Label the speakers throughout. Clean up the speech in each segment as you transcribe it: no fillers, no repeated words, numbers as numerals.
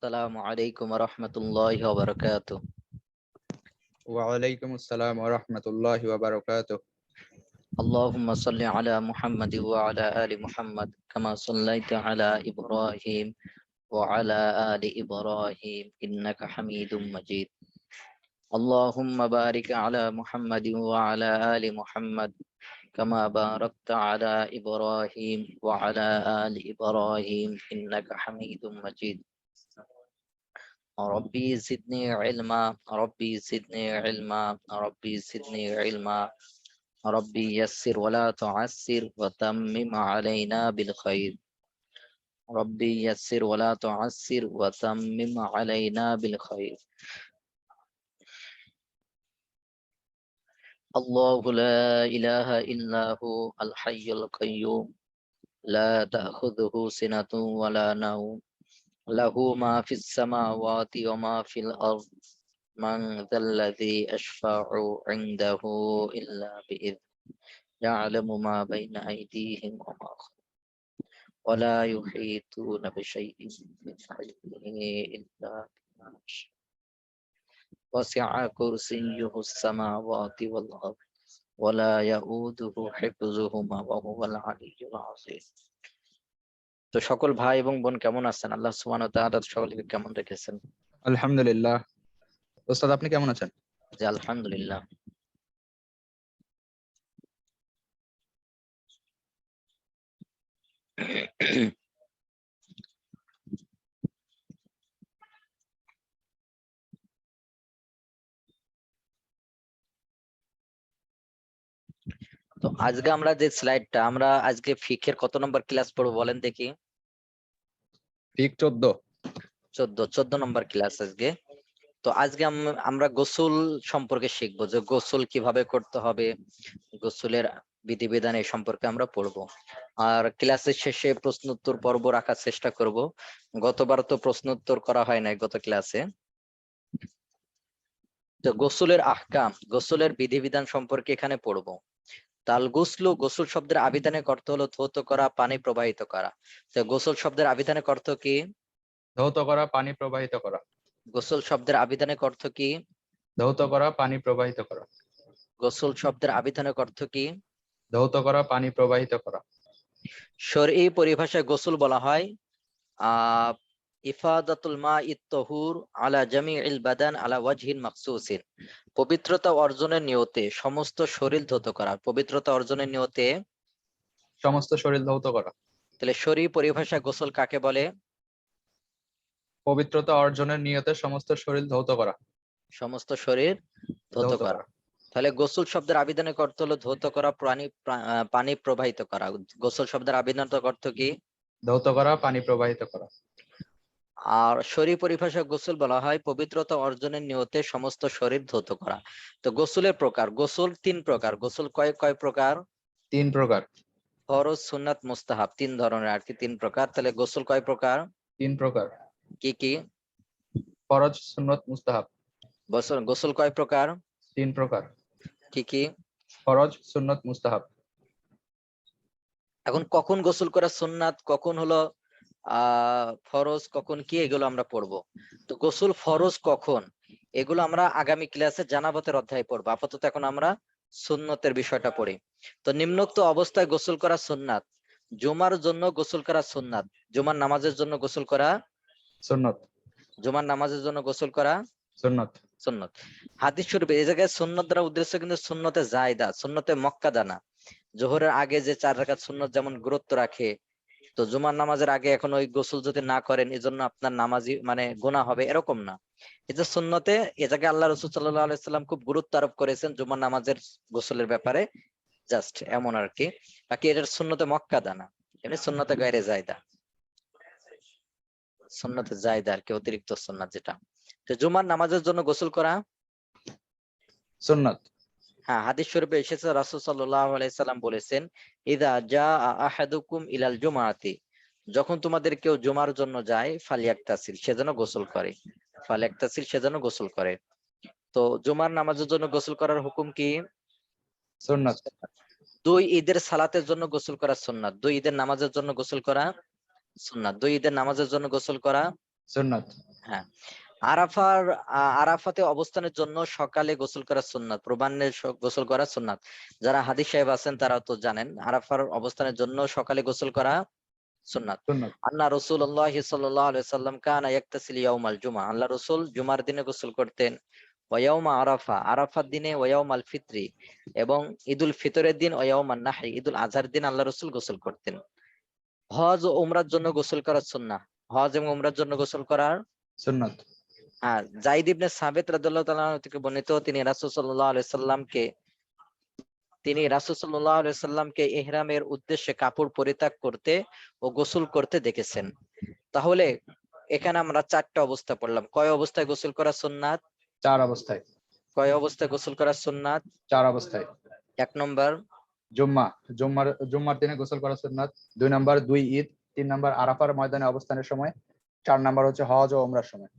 Speaker 1: আসসালামু আলাইকুম ওয়া রাহমাতুল্লাহি ওয়া বারাকাতুহু।
Speaker 2: ওয়ালাইকুম আসসালাম ওয়া রাহমাতুল্লাহি ওয়া বারাকাতুহু।
Speaker 1: আল্লাহুম্মা সাল্লি আলা মুহাম্মাদি ওয়া আলা আলি মুহাম্মাদ কামা সাল্লাইতা আলা ইব্রাহিম ওয়া আলা আলি ইব্রাহিম ইন্নাকা হামিদুম মাজিদ। আল্লাহুম্মা বারিক আলা মুহাম্মাদি ওয়া আলা আলি মুহাম্মাদ কামা বারাকতা আলা ইব্রাহিম ওয়া আলা আলি ইব্রাহিম ইন্নাকা হামিদুম মাজিদ। ربي زدني علما ربي زدني علما ربي زدني علما ربي يسر ولا تعسر وتمم علينا بالخير ربي يسر ولا تعسر وتمم علينا بالخير الله لا إله إلا هو الحي القيوم لا تأخذه سنة ولا نوم له ما في السماوات وما في الأرض من ذا الذي أشفع عنده إلا بإذنه يعلم ما بين أيديهم وما خلفهم ولا يحيطون بشيء من علمه إلا بما شاء وسع كرسيه السماوات والأرض ولا يؤوده حفظهما وهو العلي العظيم। তো সকল ভাই এবং বোন কেমন আছেন? আল্লাহ সুবহানাহু ওয়া তাআলা সকলকে কেমন রেখেছেন?
Speaker 2: আলহামদুলিল্লাহ। ওস্তাদ, আপনি কেমন আছেন?
Speaker 1: জি আলহামদুলিল্লাহ। তো আজকে আমরা যে স্লাইডটা আমরা আজকে ফিকের কত নম্বর ক্লাস পড়বো বলেন দেখি?
Speaker 2: ফিক 14।
Speaker 1: 14 নম্বর ক্লাস আজকে। তো আজকে আমরা গোসল সম্পর্কে শিখবো যে গোসল কিভাবে করতে হবে, গোসলের বিধিবিধান এই সম্পর্কে আমরা পড়বো। আর ক্লাসের শেষে প্রশ্ন উত্তর পর্ব রাখার চেষ্টা করব। গতবার তো প্রশ্ন উত্তর করা হয় নাই গত ক্লাসে। তো গোসলের আহকাম, গোসলের বিধিবিধান সম্পর্কে এখানে পড়বো। তাল গোসল, গোসল শব্দের আবিধানিক অর্থ হলো ধৌত করা, পানি প্রবাহিত করা। তো গোসল শব্দের আবিধানিক অর্থ কি?
Speaker 2: ধৌত করা, পানি প্রবাহিত করা।
Speaker 1: গোসল শব্দের আবিধানিক অর্থ কি?
Speaker 2: ধৌত করা, পানি প্রবাহিত করা।
Speaker 1: গোসল শব্দের আবিধানিক অর্থ কি?
Speaker 2: ধৌত করা, পানি প্রবাহিত করা।
Speaker 1: শরঈ পরিভাষায় গোসল বলা হয় ইফাদাতুল মা'ইত তাহুর আলা জামিইল বাদান আলা ওয়াজহিন মাখসুসিন, পবিত্রতা অর্জনের নিয়তে সমস্ত শরীর ধৌত করা। পবিত্রতা অর্জনের নিয়তে
Speaker 2: সমস্ত শরীর ধৌত করা।
Speaker 1: তাহলে শরঈ পরিভাষায় গোসল কাকে বলে?
Speaker 2: পবিত্রতা অর্জনের নিয়তে সমস্ত শরীর ধৌত করা।
Speaker 1: সমস্ত শরীর ধৌত করা। তাহলে গোসল শব্দের আবিধানিক অর্থ হলো ধৌত করা, পানি প্রবাহিত করা। গোসল শব্দের আবিধানিক অর্থ কি?
Speaker 2: ধৌত করা, পানি প্রবাহিত করা।
Speaker 1: আর শরীর পরিভাষায় গোসল বলা হয় পবিত্রতা অর্জনের নিয়তে সমস্ত শরীর ধৌত করা। তো গোসলের প্রকার, গোসল 3 প্রকার। গোসল কয় প্রকার?
Speaker 2: 3 প্রকার।
Speaker 1: ফরজ, সুন্নাত, মুস্তাহাব, 3 ধরনের আর কি, 3 প্রকার। তাহলে গোসল কয় প্রকার?
Speaker 2: 3 প্রকার।
Speaker 1: কি কি?
Speaker 2: ফরজ, সুন্নত, মুস্তাহাব।
Speaker 1: গোসল কয় প্রকার?
Speaker 2: 3 প্রকার।
Speaker 1: কি কি?
Speaker 2: ফরজ, সুন্নত, মুস্তাহাব।
Speaker 1: এখন কখন গোসল করা সুন্নাত, কখন হলো ফরজ, কখন কি, এগুলো আমরা পড়বো। তো গোসল ফরজ কখন, এগুলো আমরা আগামী ক্লাসে জানাবতের অধ্যায় পড়বো। আপাতত এখন আমরা সুন্নতের বিষয়টা পড়ি। তো নিম্নোক্ত অবস্থায় গোসল করা সুন্নাত। জুমার জন্য গোসল করা সুন্নাত, জুমার নামাজের জন্য গোসল করা
Speaker 2: সুন্নত।
Speaker 1: জুমার নামাজের জন্য গোসল করা
Speaker 2: সুন্নত।
Speaker 1: সুন্নত। হাদিস শরীফে এই জায়গায় সুন্নত দ্বারা উদ্দেশ্য কিন্তু সুন্নতে জায়েদা, সুন্নতে মক্কাদা না। জোহরের আগে যে 4 রাকাত সুন্নত যেমন গুরুত্ব রাখে, তো জুমার নামাজের আগে এখন ওই গোসল যদি না করেন এজন্য আপনার নামাজি মানে গুনাহ হবে, এরকম না। এই যে সুন্নতে, এ জায়গায় আল্লাহ রাসূল সাল্লাল্লাহু আলাইহি সাল্লাম খুব গুরুত্ব আরোপ করেছেন জুমার নামাজের গোসলের ব্যাপারে, জাস্ট এমন আর কি। বাকি এটার সুন্নতে মক্কাদা না, এমনি সুন্নতে গায়রে জায়েদা, সুন্নতে জায়েদা আর কি, অতিরিক্ত সুন্নাত যেটা। তো জুমার নামাজের জন্য গোসল করা
Speaker 2: সুন্নত।
Speaker 1: হ্যাঁ, হাদিস শরীফে এসেছে রাসূল সাল্লাল্লাহু আলাইহি সাল্লাম বলেছেন, ইযা জাআ আহাদুকুম ইলাল জুমআতি, যখন তোমাদের কেউ জুমার জন্য যায়, ফালিয়াক্তাসিল, সে যেন গোসল করে। ফালিয়াক্তাসিল, সে যেন গোসল করে। তো জুমার নামাজের জন্য গোসল করার হুকুম কি?
Speaker 2: সুন্নত।
Speaker 1: 2 ঈদের সালাতের জন্য গোসল করা সুন্নাত, 2 ঈদের নামাজের জন্য গোসল করা সুন্নাত, 2 ঈদের নামাজের জন্য গোসল করা
Speaker 2: সুন্নত।
Speaker 1: হ্যাঁ, আরাফাতে অবস্থানের জন্য সকালে গোসল করা সুন্নাত, পূর্বাহ্নে গোসল করা সুন্নাত। যারা হাদিস সাহেব আছেন তারা তো জানেন আরাফার অবস্থানের জন্য সকালে গোসল করা সুন্নাত।
Speaker 2: সুন্নাত।
Speaker 1: আন্না রাসূলুল্লাহ সাল্লাল্লাহু আলাইহি সাল্লাম কানা ইয়াগতাসিল ইয়াউমাল জুমআ, আল্লাহ রাসূল জুমার দিনে গোসল করতেন। ওয়া ইয়াউমা আরাফা, আরাফার দিনে, ওয়া ইয়াউমাল ফিত্রি, এবং ঈদুল ফিতরের দিন, ওয়া ইয়াউমান নাহরি, ঈদুল আজহার দিন আল্লাহ রাসূল গোসল করতেন। হজ ও উমরার জন্য গোসল করা সুন্নাহ, হজ এবং উমরার জন্য গোসল করার।
Speaker 2: সুন্নাত।
Speaker 1: আর যায়েদ ইবনে সাবিত রাদিয়াল্লাহু তাআলা আনহু থেকে বর্ণিত, তিনি রাসূল সাল্লাল্লাহু আলাইহি সাল্লামকে ইহরামের উদ্দেশ্যে কাপড় পরিত্যাগ করতে ও গোসল করতে দেখেছেন। তাহলে এখানে আমরা চারটা অবস্থা পড়লাম। কয় অবস্থায় গোসল করা সুন্নাত?
Speaker 2: 4 অবস্থায়।
Speaker 1: কয় অবস্থায় গোসল করা সুন্নাত?
Speaker 2: 4 অবস্থায়।
Speaker 1: 1 নম্বর
Speaker 2: জুম্মার দিনে গোসল করা সুন্নাত। 2 নাম্বার 2 ঈদ। 3 নাম্বার আরাফার ময়দানে অবস্থানের সময়। 4 নাম্বার হচ্ছে হজ ও উমরার সময়।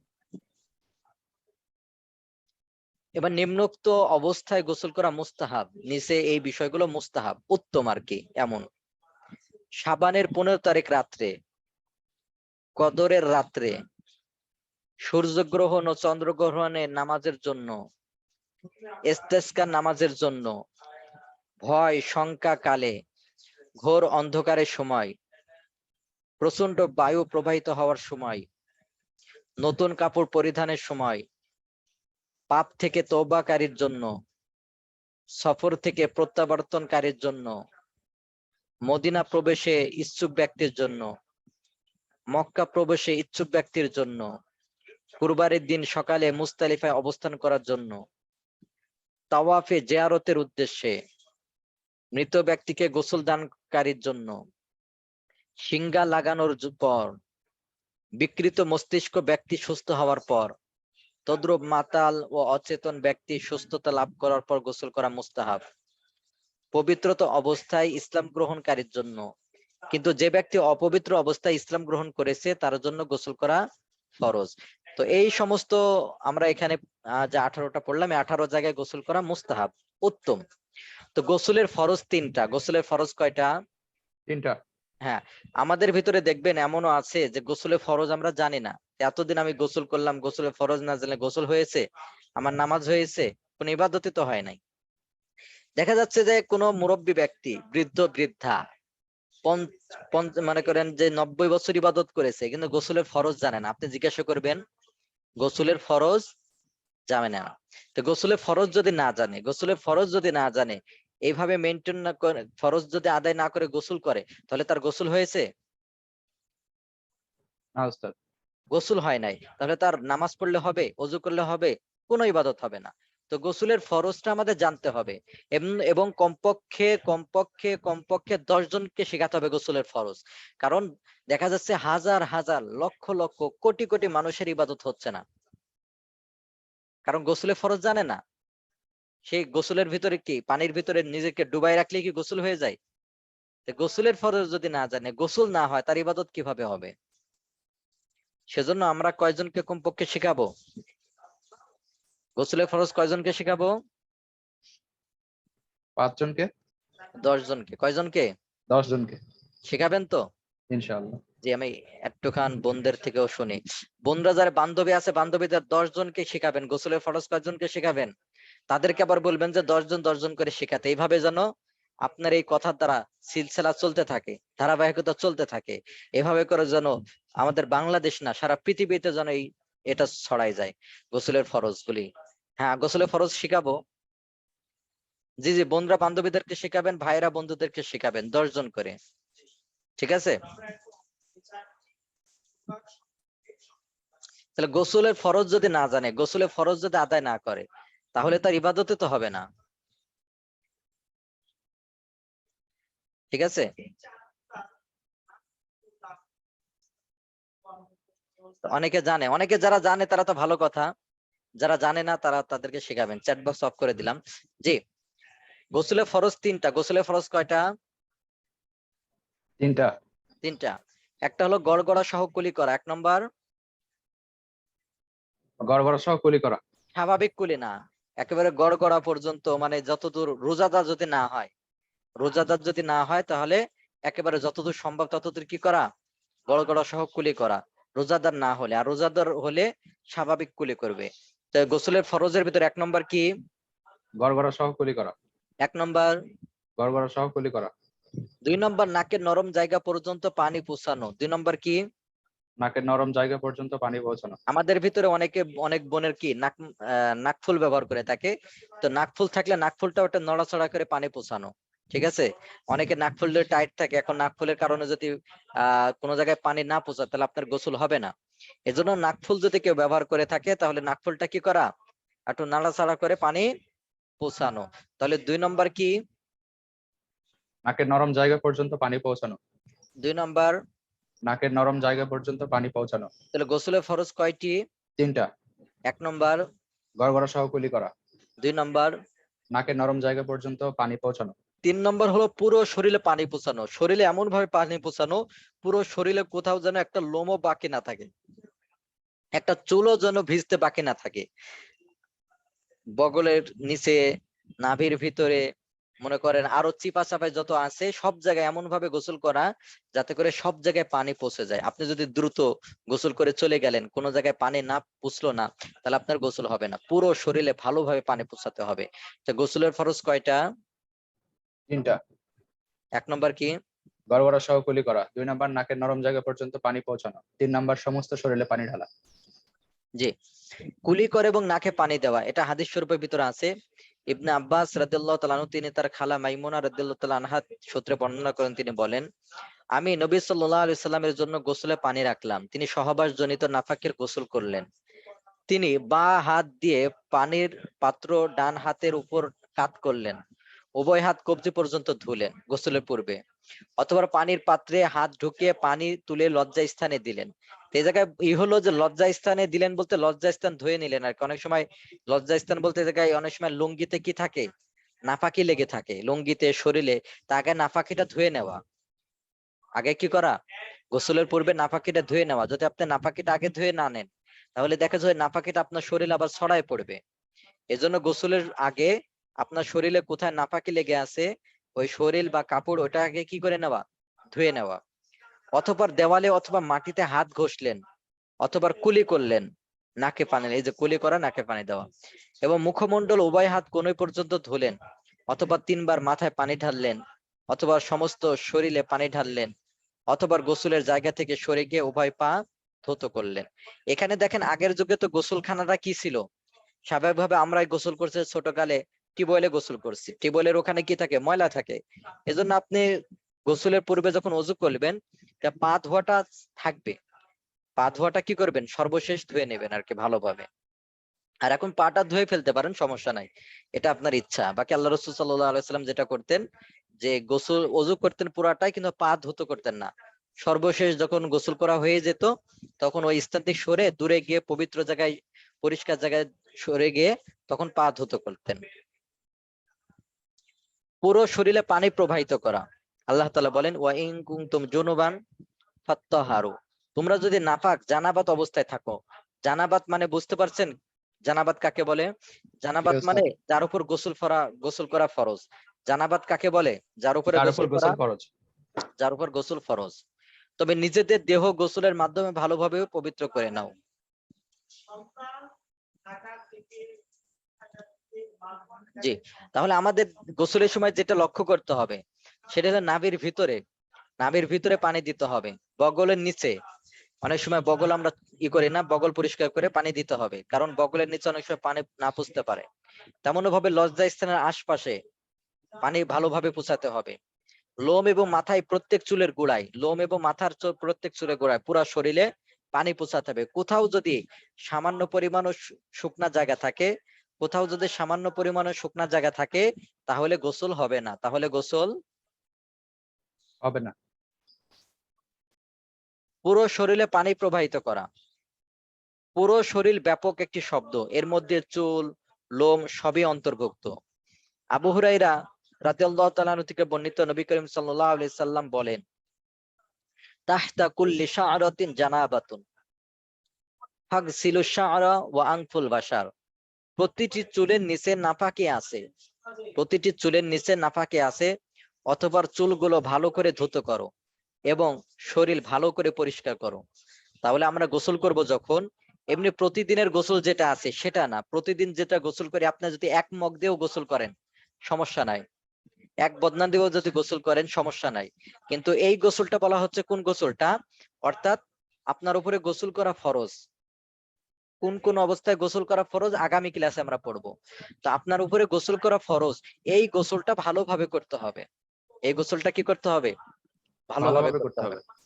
Speaker 1: এবার নিম্নোক্ত অবস্থায় গোসল করা মুস্তাহাব, নিচে এই বিষয়গুলো মুস্তাহাব, উত্তম আর কি। এমন: শাবানের 15 তারিখ রাত্রে, কদরের রাত্রে, সূর্যগ্রহণ ও চন্দ্রগ্রহণের নামাজের জন্য, ইস্তেসকার নামাজের জন্য, ভয় শঙ্কা কালে, ঘোর অন্ধকারের সময়, প্রচন্ড বায়ু প্রবাহিত হওয়ার সময়, নতুন কাপড় পরিধানের সময়, পাপ থেকে তওবাকারীর জন্য, সফর থেকে প্রত্যাবর্তনকারীর জন্য, মদিনা প্রবেশে ইচ্ছুক ব্যক্তির জন্য, মক্কা প্রবেশে ইচ্ছুক ব্যক্তির জন্য, কুরবানির দিন সকালে মুজদালিফায় অবস্থান করার জন্য, তাওয়াফে জিয়ারতের উদ্দেশ্যে, মৃত ব্যক্তিকে গোসল দানকারীর জন্য, শিঙ্গা লাগানোর পর, বিকৃত মস্তিষ্ক ব্যক্তি সুস্থ হওয়ার পর, তদ্রূপ মাতাল ও অচেতন ব্যক্তি সুস্থতা লাভ করার পর গোসল করা মুস্তাহাব। পবিত্রতা অবস্থায় ইসলাম গ্রহণকারীর জন্য, কিন্তু যে ব্যক্তি অপবিত্র অবস্থায় ইসলাম গ্রহণ করেছে তার জন্য গোসল করা ফরজ। তো এই সমস্ত আমরা এখানে যে 18টা পড়লাম, এই 18 জায়গায় গোসল করা মুস্তাহাব, উত্তম। তো গোসলের ফরজ 3টা। গোসলের ফরজ কয়টা?
Speaker 2: 3টা।
Speaker 1: হ্যাঁ, আমাদের ভিতরে দেখবেন এমনও আছে যে গোসলের ফরজ আমরা জানি না। এতদিন আমি গোসল করলাম, গোসলের ফরজ না জানলে গোসল হয়েছে, আমার নামাজ হয়েছে, কোন ইবাদতই তো হয় নাই। দেখা যাচ্ছে যে কোনো মুরব্বী ব্যক্তি, বৃদ্ধ বৃদ্ধা, মনে করেন যে 90 বছর ইবাদত করেছে, কিন্তু গোসলের ফরজ জানে না। আপনি জিজ্ঞাসা করবেন গোসলের ফরজ জানে না। তো গোসলের ফরজ যদি না জানে, এইভাবে মেনটেন না করে, ফরজ যদি আদায় না করে গোসল করে, তাহলে তার গোসল হয়েছে?
Speaker 2: না উস্তাদ।
Speaker 1: গোসল হয় নাই। তাহলে তার নামাজ পড়লে হবে, ওযু করলে হবে, কোনো ইবাদত হবে না। তো গোসলের ফরজটা আমাদের জানতে হবে, এবং কমপক্ষে কমপক্ষে কমপক্ষে 10 জনকে শেখাতে হবে গোসলের ফরজ। কারণ দেখা যাচ্ছে হাজার হাজার লক্ষ লক্ষ কোটি কোটি মানুষের ইবাদত হচ্ছে না, কারণ গোসলের ফরজ জানে না। সেই গোসলের ভিতরে কি, পানির ভিতরে নিজেকে ডুবাই রাখলে কি গোসল হয়ে যায়? গোসলের ফরজ যদি না জানে, গোসল না হয়, তার ইবাদত কিভাবে হবে? সেজন্য আমরা কয়জনকে কমপক্ষে শেখাবো? গোসলের ফরজ কয়জনকে শেখাবো?
Speaker 2: 5 জনকে।
Speaker 1: 10 জনকে। কয়জনকে
Speaker 2: 10 জনকে
Speaker 1: শেখাবেন তো?
Speaker 2: ইনশাআল্লাহ।
Speaker 1: যে আমি একটুখান বোনদের থেকেও শুনি, বোনরা যারা বান্ধবী আছে, বান্ধবীদের 10 জনকে শেখাবেন। গোসলের ফরজ কয়জনকে শেখাবেন? তাদেরকে আবার বলবেন যে 10 জন 10 জন করে শেখাতে। এইভাবে যেন আপনার এই কথার দ্বারা সিলসিলা চলতে থাকে, ধারাবাহিকতা চলতে থাকে। এভাবে করে যেন আমাদের বাংলাদেশ না, সারা পৃথিবীতে যেন এটা ছড়াই যায়, গোসলের ফরজ গুলি। হ্যাঁ, গোসলের ফরজ শিখাবো। জি জি, বোনরা বান্ধবীদেরকে শেখাবেন, ভাইরা বন্ধুদেরকে শেখাবেন, 10 জন করে। ঠিক আছে? তাহলে গোসলের ফরজ যদি না জানে, গোসলের ফরজ যদি আদায় না করে, তাহলে তার ইবাদতে তো হবে না। ঠিক আছে? অনেকে জানে, অনেকে যারা জানে তারা তো ভালো কথা, যারা জানে না তারা তাদেরকে শেখাবেন। চ্যাট বক্স অফ করে দিলাম। জি, গোসলের ফরজ 3টা। গোসলের ফরজ কয়টা?
Speaker 2: 3টা।
Speaker 1: 3টা। একটা হলো গড়গড়া সহ কুলি করা, 1 নম্বর।
Speaker 2: গড়গড়া সহ কুলি করা।
Speaker 1: স্বাভাবিক কুলি না, একেবারে গড়গড়া পর্যন্ত, মানে যতদূর রোজাদার যদি না হয়, তাহলে একেবারে যতদূর সম্ভব ততদূর কি করা? গড়গড়া সহ কুলি করা। রোজাদার না হলে। আর রোজাদার হলে স্বাভাবিক কুলি করবে। তো গোসলের ফরজের ভিতরে 1 নম্বর কি?
Speaker 2: গড়গড়া সহ কুলি করা।
Speaker 1: 1 নম্বর।
Speaker 2: গড়গড়া সহ কুলি করা।
Speaker 1: 2 নম্বর নাকের নরম জায়গা পর্যন্ত পানি পৌঁছানো। 2 নম্বর কি?
Speaker 2: নাকের নরম জায়গা পর্যন্ত পানি পৌঁছানো।
Speaker 1: আমাদের ভিতরে অনেক বোনের কি নাকফুল ব্যবহার করে থাকে। তো নাকফুল থাকলে নাকফুলটা ওটা নড়াচড়া করে পানি পৌঁছানো। ঠিক আছে। অনেকে নাকফুল টাইট থাকে, এখন নাকফুলের কারণে যদি কোনো জায়গায় পানি না পৌঁছায় তাহলে আপনার গোসল হবে না। এজন্য নাকফুল যদি কেউ ব্যবহার করে থাকে তাহলে নাকফুলটা কি করা, একটু নাড়াচাড়া করে পানি পৌঁছানো। তাহলে 2 নম্বর কি?
Speaker 2: নাকের নরম জায়গা পর্যন্ত পানি পৌঁছানো।
Speaker 1: 2 নম্বর।
Speaker 2: নাকের নরম জায়গা পর্যন্ত পানি পৌঁছানো।
Speaker 1: তাহলে গোসলের ফরজ কয়টি?
Speaker 2: 3টা।
Speaker 1: 1 নম্বর।
Speaker 2: গড়গড়া সহ কুলি করা।
Speaker 1: 2 নম্বর।
Speaker 2: নাকের নরম জায়গা পর্যন্ত পানি পৌঁছানো।
Speaker 1: 3 নম্বর হলো পুরো শরীরে পানি পৌঁছানো। শরীরে এমন ভাবে পানি পৌঁছানো, পুরো শরীরে কোথাও যেন একটা লোমও বাকি না থাকে, একটা চুলও যেন ভিজতে বাকি না থাকে। বগলের নিচে, নাভির ভিতরে, মনে করেন আরো চিপা চাপায় যত আছে সব জায়গায় এমন ভাবে গোসল করা যাতে করে সব জায়গায় পানি পৌঁছে যায়। আপনি যদি দ্রুত গোসল করে চলে গেলেন, কোনো জায়গায় পানি না পৌঁছলো না, তাহলে আপনার গোসল হবে না। পুরো শরীরে ভালোভাবে পানি পৌঁছাতে হবে। তো গোসলের ফরজ কয়টা?
Speaker 2: 3টা।
Speaker 1: 1 নম্বর কি?
Speaker 2: গড়গড়া সহ কুলি করা। 2 নম্বর নাকের নরম জায়গা পর্যন্ত পানি পৌঁছানো। 3 নম্বর সমস্ত শরীরে পানি ঢালা।
Speaker 1: জি, কুলি করে এবং নাকে পানি দেওয়া, এটা হাদিস শরীফের ভিতরে আছে। ইবনে আব্বাস রাদিয়াল্লাহু তাআলা আনহু তিনি তার খালা মাইমুনা রাদিয়াল্লাহু তাআলা আনহা সূত্রে বর্ণনা করেন, তিনি বলেন, আমি নবী সাল্লাল্লাহু আলাইহি সাল্লামের জন্য গোসলে পানি রাখলাম, তিনি সহবাস জনিত নাফাকের গোসল করলেন। তিনি বাঁ হাত দিয়ে পানির পাত্র ডান হাতের উপর কাত করলেন, উভয় হাত কবজি পর্যন্ত ধুলেন গোসলের পূর্বে, অথবা পানির পাত্রে হাত ঢুকিয়ে পানি তুলে লজ্জা স্থানে দিলেন। তো এই জায়গায় হলো যে লজ্জা স্থানে দিলেন বলতে লজ্জা স্থান ধুয়ে নিলেন আর কি। অনেক সময় লজ্জা স্থান বলতে এই জায়গায় অনেক সময় লুঙ্গিতে কি থাকে, নাফাকি লেগে থাকে লুঙ্গিতে, শরীরে, তা আগে নাফাকিটা ধুয়ে নেওয়া। আগে কি করা, গোসলের পূর্বে নাফাকিটা ধুয়ে নেওয়া। যদি আপনি নাফাকিটা আগে ধুয়ে না নেন তাহলে দেখা যায় নাফাকিটা আপনার শরীরে আবার ছড়ায় পড়বে। এজন্য গোসলের আগে আপনার শরীরে কোথায় নাফাকি লেগে আছে, ওই শরীর বা কাপড় ওটা আগে কি করে নেওয়া, ধুয়ে নেওয়া। অথবা দেওয়ালে অথবা মাটিতে হাত ঘষলেন, অথবা কুলি করলেন, নাকে পানি, এই যে কুলি করা, নাকে পানি দেওয়া। এবং মুখমণ্ডল উভয় হাত কোনই পর্যন্ত ধুলেন, অথবা 3 বার মাথায় পানি ঢাললেন, অথবা সমস্ত শরীরে পানি ঢাললেন, অথবা গোসলের জায়গা থেকে সরে গিয়ে উভয় পা ধৌত করলেন। এখানে দেখেন আগের যুগে তো গোসলখানাটা কি ছিল, স্বাভাবিকভাবে আমরাই গোসল করছি ছোটকালে, টিউবওয়েলে গোসল করছি, টিউবওয়েলের ওখানে কি থাকে, ময়লা থাকে। এজন্য আপনি গোসলের পূর্বে যখন ওযু করবেন তা পা ধোয়াটা থাকবে, পা ধোয়াটা কি করবেন, সর্বশেষ ধুয়ে নেবেন আর কি ভালোভাবে। আর এখন পাটা ধুয়ে ফেলতে পারেন, সমস্যা নাই, এটা আপনার ইচ্ছা। বাকি আল্লাহ রাসূল সাল্লাল্লাহু আলাইহি ওয়াসাল্লাম যেটা করতেন, যে গোসল ওযু করতেন পুরাটাই, কিন্তু পা ধুত করতেন না। সর্বশেষ যখন গোসল করা হয়ে যেত তখন ওই স্থান থেকে সরে দূরে গিয়ে পবিত্র জায়গায়, পরিষ্কার জায়গায় সরে গিয়ে তখন পা ধুত করতেন। পুরো শরীরে পানি প্রবাহিত করা। আল্লাহ তাআলা বলেন, ওয়া ইন কুনতুম জুনুবান ফাত্তাহারু, তোমরা যদি নাপাক জানাবাত অবস্থায় থাকো। জানাবাত মানে বুঝতে পারছেন, জানাবাত কাকে বলে? জানাবাত মানে যার উপর গোসল করা ফরজ। জানাবাত কাকে বলে? যার উপরে
Speaker 2: যার উপর
Speaker 1: গোসল করা,
Speaker 2: গোসল ফরজ।
Speaker 1: যার উপর গোসল ফরজ। তবে নিজেদের দেহ গোসলের মাধ্যমে ভালোভাবে পবিত্র করে নাও। জি, তাহলে আমাদের গোসলের সময় যেটা লক্ষ্য করতে হবে সেটা হলো নাভির ভিতরে পানি দিতে হবে, বগলের নিচে। অনেক সময় বগল আমরা করি না, বগল পরিষ্কার করে পানি দিতে হবে, কারণ বগলের নিচে অনেক সময় পানি না পৌঁছতে পারে। তেমন ভাবে লজ্জা স্থানের আশপাশে পানি ভালোভাবে পৌঁছাতে হবে। লোম এবং মাথায় প্রত্যেক চুলের গোড়ায়, লোম এবং মাথার প্রত্যেক চুলের গোড়ায় পুরা শরীরে পানি পৌঁছাতে হবে। কোথাও যদি সামান্য পরিমাণ শুকনা জায়গা থাকে, কোথাও যদি সামান্য পরিমাণে শুকনা জায়গা থাকে তাহলে গোসল হবে না, তাহলে গোসল
Speaker 2: হবে না।
Speaker 1: পুরো শরীরে পানি প্রবাহিত করা। পুরো শরীর ব্যাপক একটি শব্দ, এর মধ্যে চুল, লোম সবই অন্তর্ভুক্ত। আবু হুরায়রা রাদিয়াল্লাহু তাআলা আনহু থেকে বর্ণিত, নবী করিম সাল্লাল্লাহু আলাইহি সাল্লাম বলেন, তাহতা কুল্লি শা'রাতিন জানাবাতুন ফাগসিলু শা'রা ওয়া আনফুল বাশার, প্রতিটি চুলের নিচে নাপাকি আছে, প্রতিটি চুলের নিচে নাপাকি আছে, অথবা চুলগুলো ভালো করে ধুত করো এবং শরীর ভালো করে পরিষ্কার করো। তাহলে আমরা গোসল করব যখন, এমনি প্রতিদিনের গোসল যেটা আছে সেটা না, প্রতিদিন যেটা গোসল করি, আপনি যদি এক মগ দিয়েও গোসল করেন সমস্যা নাই, এক বদনা দিয়েও যদি গোসল করেন সমস্যা নাই, কিন্তু এই গোসলটা বলা হচ্ছে কোন গোসলটা, অর্থাৎ আপনার উপরে গোসল করা ফরজ। কোন কোন অবস্থায় গোসল করা ফরজ আগামী ক্লাসে আমরা পড়বো। তো আপনার উপরে গোসল করা ফরজ, এই গোসলটা ভালোভাবে করতে হবে। এই গোসলটা কি করতে হবে? ভালোভাবে
Speaker 2: ভালোভাবে
Speaker 1: করতে
Speaker 2: করতে
Speaker 1: হবে।
Speaker 2: হবে।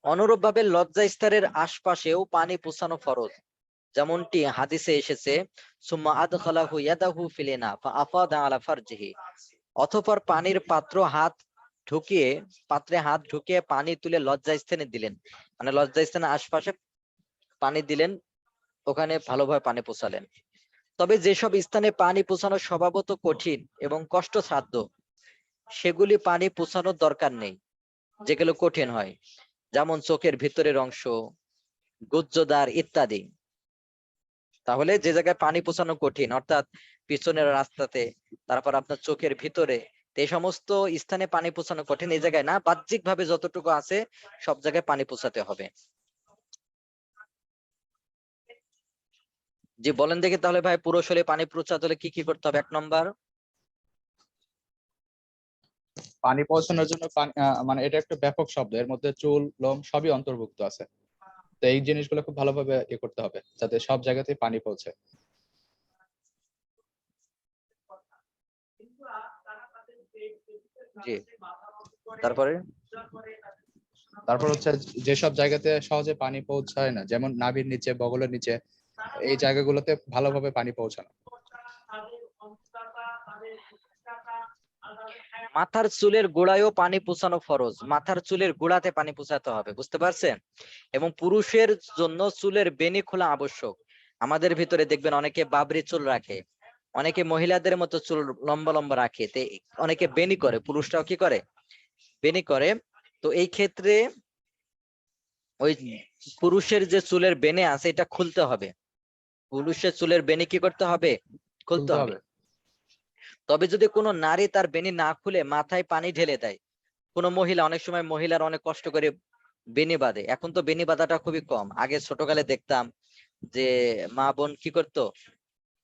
Speaker 1: অনুরূপ ভাবে লজ্জা স্তরের আশপাশেও পানি পৌঁছানো ফরজ, যেমনটি হাদিসে এসেছে, সুম্মা আদখালাহু ইয়াদাহু ফিল ইনা ফাআফাদা আলা ফারজিহি, অতঃপর পানির পাত্রে হাত ঢুকিয়ে পানি তুলে লজ্জা স্থানে দিলেন, মানে লজ্জা স্থানের আশপাশে পানি দিলেন, ওখানে ভালোভাবে পানি পৌঁছালেন। তবে যেসব স্থানে পানি পৌঁছানো স্বভাবত কঠিন এবং কষ্টসাধ্য, সেগুলি পানি পৌঁছানোর দরকার নেই। যেগুলো কঠিন হয়, যেমন চোখের ভিতরের অংশ, গুজ্জদার ইত্যাদি। তাহলে যে জায়গায় পানি পৌঁছানো কঠিন, অর্থাৎ পিছনের রাস্তাতে, তারপর আপনার চোখের ভিতরে, এই সমস্ত স্থানে পানি পৌঁছানো কঠিন, এই জায়গায় না, বাহ্যিক ভাবে যতটুকু আছে সব জায়গায় পানি পৌঁছাতে হবে। জি বলেন দেখি তাহলে ভাই, পুরো শরীরে পানি পৌঁছাতে হলে কি কি করতে হবে? 1 নম্বর,
Speaker 2: পানি পৌঁছানোর জন্য মানে এটা একটা ব্যাপক শব্দ, এর মধ্যে চুল, লোম সবই অন্তর্ভুক্ত আছে। তো এই জিনিসগুলো খুব ভালোভাবে করতে হবে যাতে সব জায়গাতেই পানি পৌঁছে।
Speaker 1: জি তারপরে,
Speaker 2: তারপর হচ্ছে যেসব জায়গাতে সহজে পানি পৌঁছায় না, যেমন নাভির নিচে, বগলের নিচে, এই জায়গাগুলোতে ভালোভাবে পানি পৌঁছানো।
Speaker 1: মাথার চুলের গোড়ায়ও পানি পৌঁছানো ফরজ, মাথার চুলের গোড়াতে পানি পৌঁছাতে হবে, বুঝতে পারছেন? এবং পুরুষের জন্য চুলের বেনি খোলা আবশ্যক। আমাদের ভিতরে দেখবেন অনেকে বাবরি চুল রাখে, অনেকে মহিলাদের মতো চুল লম্বা লম্বা রাখে, অনেকে বেনি করে, পুরুষরাও কি করে? বেনি করে। তো এই ক্ষেত্রে ওই পুরুষের যে চুলের বেনে আছে এটা খুলতে হবে, পুরুষের চুলের বেনি কি করতে হবে? খুলতে
Speaker 2: খুলতে
Speaker 1: হবে।
Speaker 2: হবে।
Speaker 1: তবে যদি কোনো নারী তার বেনি না খুলে মাথায় পানি ঢেলে দেয়, কোনো মহিলা, অনেক সময় মহিলার অনেক কষ্ট করে বেনি বাঁধে, এখন তো বেনি বাঁধাটা খুবই কম, আগে ছোটকালে দেখতাম যে মা বোন কি করতো,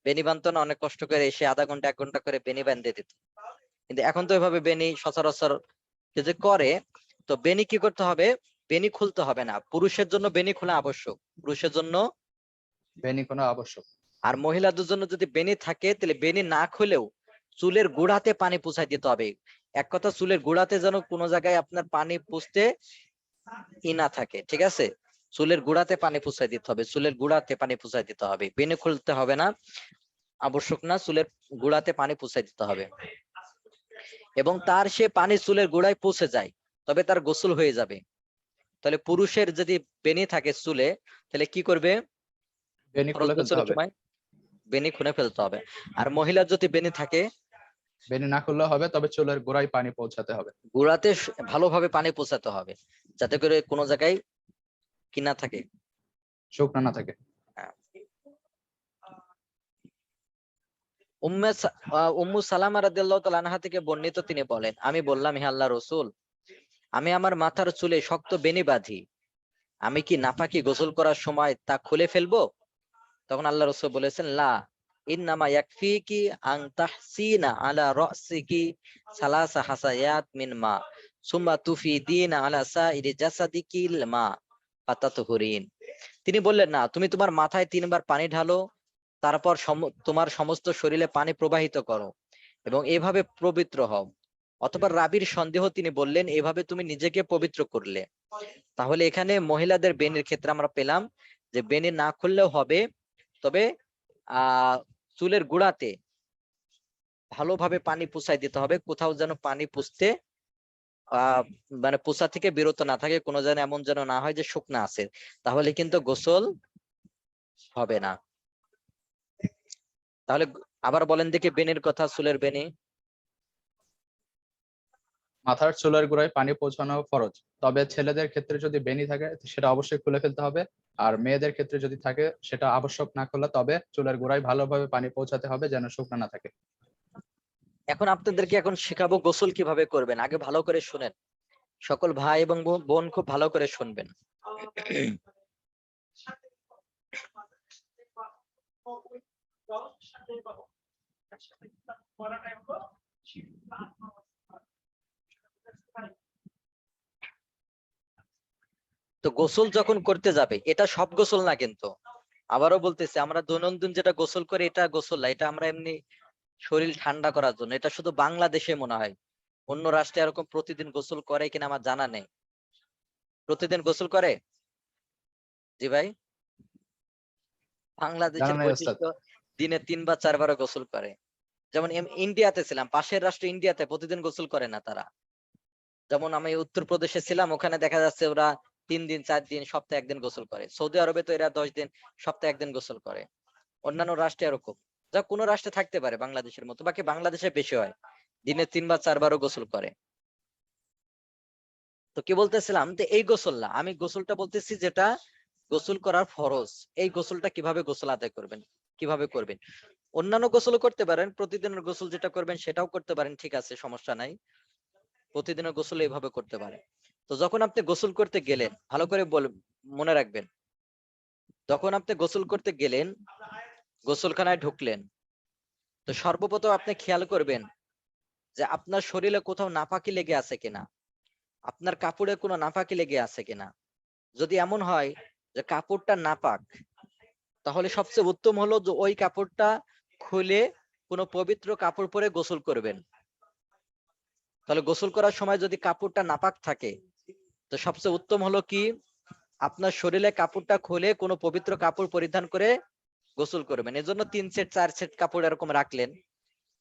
Speaker 1: বেনি বাঁধতো না, অনেক কষ্ট করে এসে আধা ঘন্টা 1 ঘন্টা করে বেনি বাঁধতে দিত। কিন্তু এখন তো এভাবে বেনি সচরাচর যদি করে, তো বেনি কি করতে হবে? বেনি খুলতে হবে না, পুরুষের জন্য বেনি খোলা আবশ্যক, পুরুষের জন্য।
Speaker 2: বেনি কোনো আবশ্যক।
Speaker 1: আর মহিলাদের জন্য যদি বেনি থাকে, তাহলে বেনি না খুলেও চুলের গোড়াতে পানি পৌঁছায় দিতে হবে। এক কথা, চুলের গোড়াতে যেন কোনো জায়গায় আপনার পানি পৌঁছতে না থাকে, ঠিক আছে? চুলের গোড়াতে পানি পৌঁছায় দিতে হবে, চুলের গোড়াতে পানি পৌঁছায় দিতে হবে, বেনি খুলতে হবে না, আবশ্যক না, চুলের গোড়াতে পানি পৌঁছায় দিতে হবে। এবং তার সে পানি চুলের গোড়ায় পৌঁছে যায়, তবে তার গোসল হয়ে যাবে। তাহলে পুরুষের যদি বেনি থাকে চুলে, তাহলে কি করবে?
Speaker 2: বেনি
Speaker 1: ফরজ
Speaker 2: খুলে ফেলতে
Speaker 1: গোসলের
Speaker 2: হবে।
Speaker 1: সময় বেনি খুলে ফেলতে হবে। আর মহিলার যদি বেনি থাকে,
Speaker 2: বেনি না খুললেও হবে, তবে চুলের গোড়ায় পানি পৌঁছাতে হবে।
Speaker 1: গোড়াতে ভালোভাবে পানি পৌঁছাতে হবে, যাতে করে কোনো জায়গায় কি না থাকে,
Speaker 2: শুকনো না থাকে।
Speaker 1: উম্মু সালামা রাদিয়াল্লাহু তাআলা আনহা থেকে বর্ণিত, তিনি বলেন, আমি বললাম, হে আল্লাহর রাসূল, আমি আমার মাথার চুলে শক্ত বেনি বাঁধি, আমি কি নাপাকি গোসল করার সময় তা খুলে ফেলবো? তখন আল্লাহ রাসূল বলেছেন, লা, ইন্নামা ইয়াকফিকি আন তাহসিনা আলা রাসিকি সালাসা হাসায়াত মিন মা সুম্মা তুফিদিনা আলা সাইরি জাসাদিকিল মা ফাতাতুহুরিন। তিনি বললেন, না, তুমি তোমার মাথায় 3 বার পানি ঢালো, তারপর তোমার সমস্ত শরীরে পানি প্রবাহিত করো এবং এভাবে পবিত্র হও। অথবা রাবির সন্দেহ, তিনি বললেন, এভাবে তুমি নিজেকে পবিত্র করলে। তাহলে এখানে মহিলাদের বেনির ক্ষেত্রে আমরা পেলাম যে বেনি না খুললেও হবে, তবে চুলের গোড়াতে ভালোভাবে পানি পুষাই দিতে হবে, কোথাও যেন পানি পুষতে মানে পোষা থেকে বিরত না থাকে, কোনো যেন এমন যেন না হয় যে শুকনা আছে, তাহলে কিন্তু গোসল হবে না। তাহলে আবার বলেন দেখি বেনির কথা, চুলের বেনি।
Speaker 2: মাথার চুলের গোড়ায় পানি পৌঁছানো ফরজ, তবে ছেলেদের ক্ষেত্রে যদি বেনি থাকে সেটা অবশ্যই খুলে ফেলতে হবে। আর মেয়েদের ক্ষেত্রে যদি থাকে সেটা আবশ্যক না খোলা, তবে চুলের গোড়ায় ভালোভাবে পানি পৌঁছাতে হবে যেন শুকনো না থাকে।
Speaker 1: এখন আপনাদেরকে এখন শেখাবো গোসল কিভাবে করবেন, আগে ভালো করে শুনেন, সকল ভাই এবং বোন খুব ভালো করে শুনবেন। তো গোসল যখন করতে যাবে, এটা সব গোসল না কিন্তু, আবারও বলতেছি, আমরা দৈনন্দিন যেটা গোসল করি এটা গোসল না, এটা আমরা এমনি শরীর ঠান্ডা করার জন্য। এটা শুধু বাংলাদেশে মনে হয়, অন্য রাষ্ট্রে এরকম প্রতিদিন গোসল করে কিনা আমার জানা নেই। প্রতিদিন গোসল করে? জি ভাই,
Speaker 2: জানা
Speaker 1: বাংলাদেশের
Speaker 2: নাই ওস্তাদ।
Speaker 1: বৈশিষ্ট্য দিনে 3 বা 4 বার গোসল করে। যেমন ইন্ডিয়াতে ছিলাম, পাশের রাষ্ট্র ইন্ডিয়াতে প্রতিদিন গোসল করে না তারা। যেমন আমি উত্তরপ্রদেশে ছিলাম, ওখানে দেখা যাচ্ছে ওরা 3 দিন 4 দিন সপ্তাহে 1 দিন গোসল করে। সৌদি আরবে তো এরা 10 দিন সপ্তাহে 1 দিন গোসল করে। অন্যান্য রাষ্ট্রে এরকম, যা কোনো রাষ্ট্রে থাকতে পারে বাংলাদেশের মতো, বাকি বাংলাদেশে বেশি হয়, দিনে 3 বা 4 বারও গোসল করে। তো কি বলতেছিলাম, যে এই গোসল না, আমি গোসলটা বলতেছি যেটা গোসল করার ফরজ, এই গোসলটা কিভাবে গোসল আদায় করবেন, কিভাবে করবেন। অন্যান্য গোসলও করতে পারেন, প্রতিদিনের গোসল যেটা করবেন সেটাও করতে পারেন, ঠিক আছে, সমস্যা নাই, প্রতিদিনের গোসল এইভাবে করতে পারেন। তো যখন আপনি গোসল করতে গেলেন, ভালো করে মনে রাখবেন, যখন আপনি গোসল করতে গেলেন, গোসলখানায় ঢুকলেন, তো সর্বপ্রথম আপনি খেয়াল করবেন যে আপনার শরীরে কোথাও নাপাকি লেগে আছে কিনা, আপনার কাপড়ে কোনো নাপাকি লেগে আছে কিনা। যদি এমন হয় যে কাপড়টা নাপাক, তাহলে সবচেয়ে উত্তম হলো যে ওই কাপড়টা খুলে কোনো পবিত্র কাপড় পরে গোসল করবেন। তাহলে গোসল করার সময় যদি কাপড়টা নাপাক থাকে, তো সবচেয়ে উত্তম হলো কি, আপনার শরীরে কাপড়টা খুলে কোনো পবিত্র কাপড় পরিধান করে গোসল করবেন। এজন্য 3 সেট 4 সেট কাপড় এরকম রাখলেন,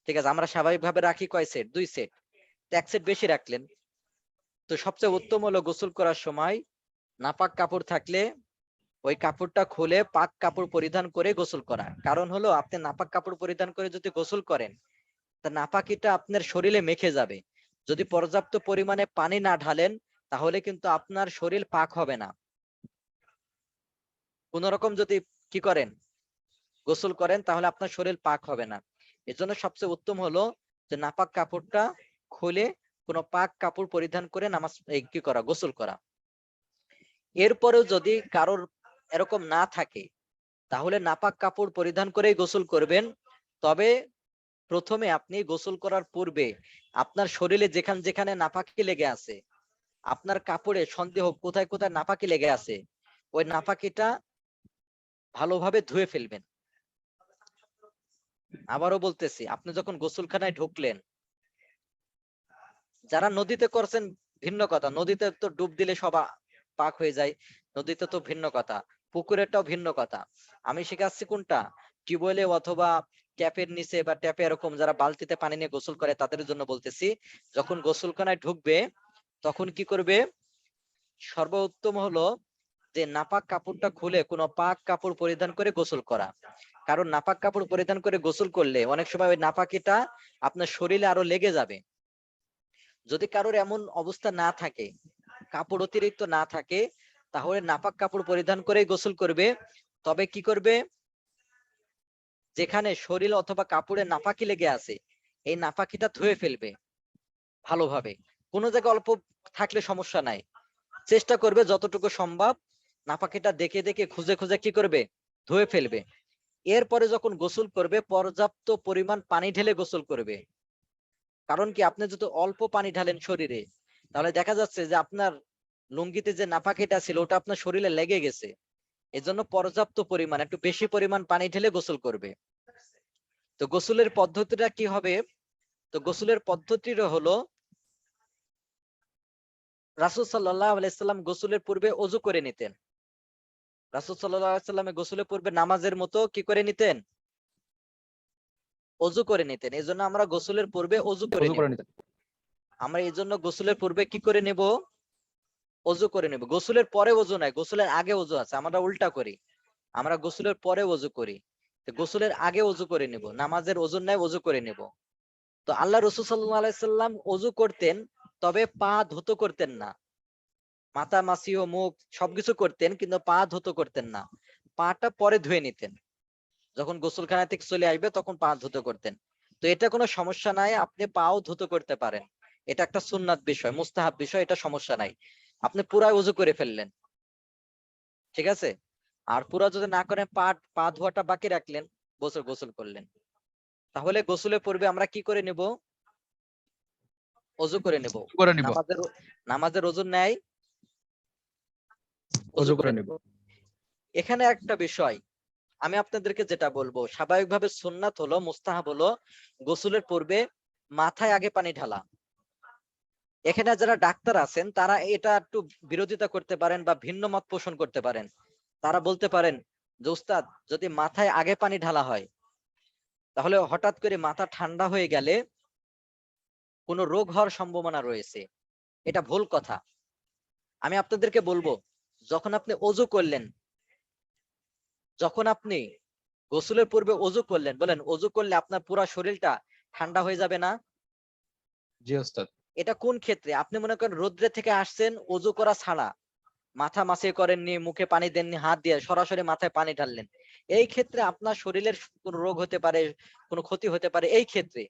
Speaker 1: ঠিক আছে। আমরা স্বাভাবিকভাবে রাখি কয় সেট? 2 সেট, 1 সেট বেশি রাখলেন। তো সবচেয়ে উত্তম হলো গোসল করার সময় নাপাক কাপড় থাকলে ওই কাপড়টা খুলে পাক কাপড় পরিধান করে গোসল করা। কারণ হলো আপনি নাপাক কাপড় পরিধান করে যদি গোসল করেন, তা নাপাকিটা আপনার শরীরে মেখে যাবে। যদি পর্যাপ্ত পরিমাণে পানি না ঢালেন, তাহলে কিন্তু আপনার শরীর পাক হবে না। কোন রকম যদি কি করেন, গোসল করেন, তাহলে আপনার শরীর পাক হবে না। এজন্য সবচেয়ে উত্তম হলো যে নাপাক কাপড়টা খুলে কোনো পাক কাপড় পরিধান করে নামাজ কি করা, গোসল করা। এরপরেও যদি কারোর এরকম না থাকে, তাহলে নাপাক কাপড় পরিধান করেই গোসল করবেন। তবে প্রথমে আপনি গোসল করার পূর্বে আপনার শরীরে যেখানে যেখানে নাপাকি লেগে আছে, আপনার কাপড়ে সন্দেহ কোথায় কোথায় নাপাকি লেগে আছে, ওই নাপাকিটা ভালোভাবে ধুয়ে ফেলবেন। আবারও বলতেছি, আপনি যখন গোসলখানায় ঢুকলেন, যারা নদীতে করছেন ভিন্ন কথা, নদীতে তো ডুব দিলে সব পাক হয়ে যায়, নদীতে তো ভিন্ন কথা, পুকুরেরটাও ভিন্ন কথা। আমি শিখাচ্ছি কোনটা, টিউবওয়েলে অথবা ট্যাপের নিচে বা ট্যাপে এরকম যারা বালতিতে পানি নিয়ে গোসল করে তাদের জন্য বলতেছি, যখন গোসলখানায় ঢুকবে তখন কি করবে, সর্বোত্তম হলো যে নাপাক কাপড়টা খুলে কোনো পাক কাপড় পরিধান করে গোসল করা। কারণ নাপাক কাপড় পরিধান করে গোসল করলে অনেক সময় ওই নাপাকিটা আপনার শরীরে আরো লেগে যাবে। যদি কারোর এমন অবস্থা না থাকে, কাপড় অতিরিক্ত না থাকে, তাহলে নাপাক কাপড় পরিধান করে গোসল করবে। তবে কি করবে, যেখানে শরীর অথবা কাপড়ে নাপাকি লেগে আছে, এই নাপাকিটা ধুয়ে ফেলবে ভালোভাবে। কোনো জায়গায় অল্প থাকলে সমস্যা নাই, চেষ্টা করবে যতটুকু সম্ভব নাপাকিটা দেখে দেখে খুঁজে খুঁজে কি করবে, ধুয়ে ফেলবে। এরপরে যখন গোসল করবে, পর্যাপ্ত পরিমাণ পানি ঢেলে গোসল করবে। কারণ কি, আপনি যদি অল্প পানি ঢালেন শরীরে, তাহলে দেখা যাচ্ছে যে আপনার লুঙ্গিতে যে নাপাকিটা ছিল ওটা আপনার শরীরে লেগে গেছে। এজন্য পর্যাপ্ত পরিমাণ, একটু বেশি পরিমাণ পানি ঢেলে গোসল করবে। তো গোসলের পদ্ধতিটা কি হবে, তো গোসলের পদ্ধতিটা হলো, রাসূল সাল্লাল্লাহু আলাইহি সাল্লাম গোসলের পূর্বে ওযু করে নিতেন। রাসূল সাল্লাল্লাহু আলাইহি সাল্লাম গোসলের পূর্বে নামাজের মতো কি করে নিতেন, ওযু করে নিতেন। এজন্য আমরা গোসলের পূর্বে ওযু করে
Speaker 2: ওযু
Speaker 1: নেব।
Speaker 2: করে নিতেন।
Speaker 1: আমরা এজন্য গোসলের পূর্বে কি করে নেব, ওযু করে নেব। গোসলের পরে ওযু নাই, গোসলের আগে ওযু আছে, আমরা উল্টা করি। আমরা গোসলের পরে ওযু করি, তো গোসলের আগে ওযু করে নেব, নামাজের ওযুর নাই, ওযু করে নেব। তো আল্লাহ রাসূল সাল্লাল্লাহু আলাইহি সাল্লাম ওযু করতেন, তবে পা ধুতো করতেন না। মাথা মাসি ও মুখ সবকিছু করতেন, কিন্তু পা ধুতো করতেন না। পাটা পরে ধুয়ে নিতেন, যখন গোসলখানা থেকে চলে আসবে তখন পা ধুতো করতেন। তো এটা কোনো সমস্যা নাই, আপনি পাও ধুতো করতে পারেন। এটা একটা সুন্নাত বিষয়, মুস্তাহাব বিষয়, এটা সমস্যা নাই। আপনি পুরাই ওযু করে ফেললেন, ঠিক আছে। আর পুরা যদি না করেন পা ধোয়াটা বাকি রাখলেন, গোসল করলেন, তাহলে গোসলের পূর্বে আমরা কি করে নেব? অজু করে নেব।
Speaker 2: করে নিব,
Speaker 1: নামাজের ওযুর ন্যায় অজু
Speaker 2: অজু
Speaker 1: করে
Speaker 2: করে
Speaker 1: নেব।
Speaker 2: নিব।
Speaker 1: এখানে একটা বিষয় আমি আপনাদেরকে যেটা বলবো, স্বাভাবিকভাবে সুন্নাত হলো, মুস্তাহাব হলো গোসলের পূর্বে মাথায় আগে পানি ঢালা। এখানে যারা ডাক্তার আছেন তারা এটা একটু বিরোধিতা করতে পারেন বা ভিন্ন মত পোষণ করতে পারেন। তারা বলতে পারেন যে উস্তাদ, যদি মাথায় আগে পানি ঢালা হয় তাহলে হঠাৎ করে মাথা ঠান্ডা হয়ে গেলে কোনো রোগ হওয়ার সম্ভাবনা রয়েছে। এটা ভুল কথা। আমি আপনাদেরকে বলবো, যখন আপনি অজু করলেন, যখন আপনি গোসলের পূর্বে অজু করলেন, বলেন অজু করলে আপনার পুরো শরীরটা ঠান্ডা হয়ে যাবে না?
Speaker 2: জি ওস্তাদ।
Speaker 1: এটা কোন ক্ষেত্রে? আপনি মনে করেন রোদ্রে থেকে আসছেন, অজু করা ছাড়া, মাথা মাসে করেননি, মুখে পানি দেননি, হাত দিয়ে সরাসরি মাথায় পানি ঢাললেন, এই ক্ষেত্রে আপনার শরীরের কোনো রোগ হতে পারে, কোনো ক্ষতি হতে পারে এই ক্ষেত্রে।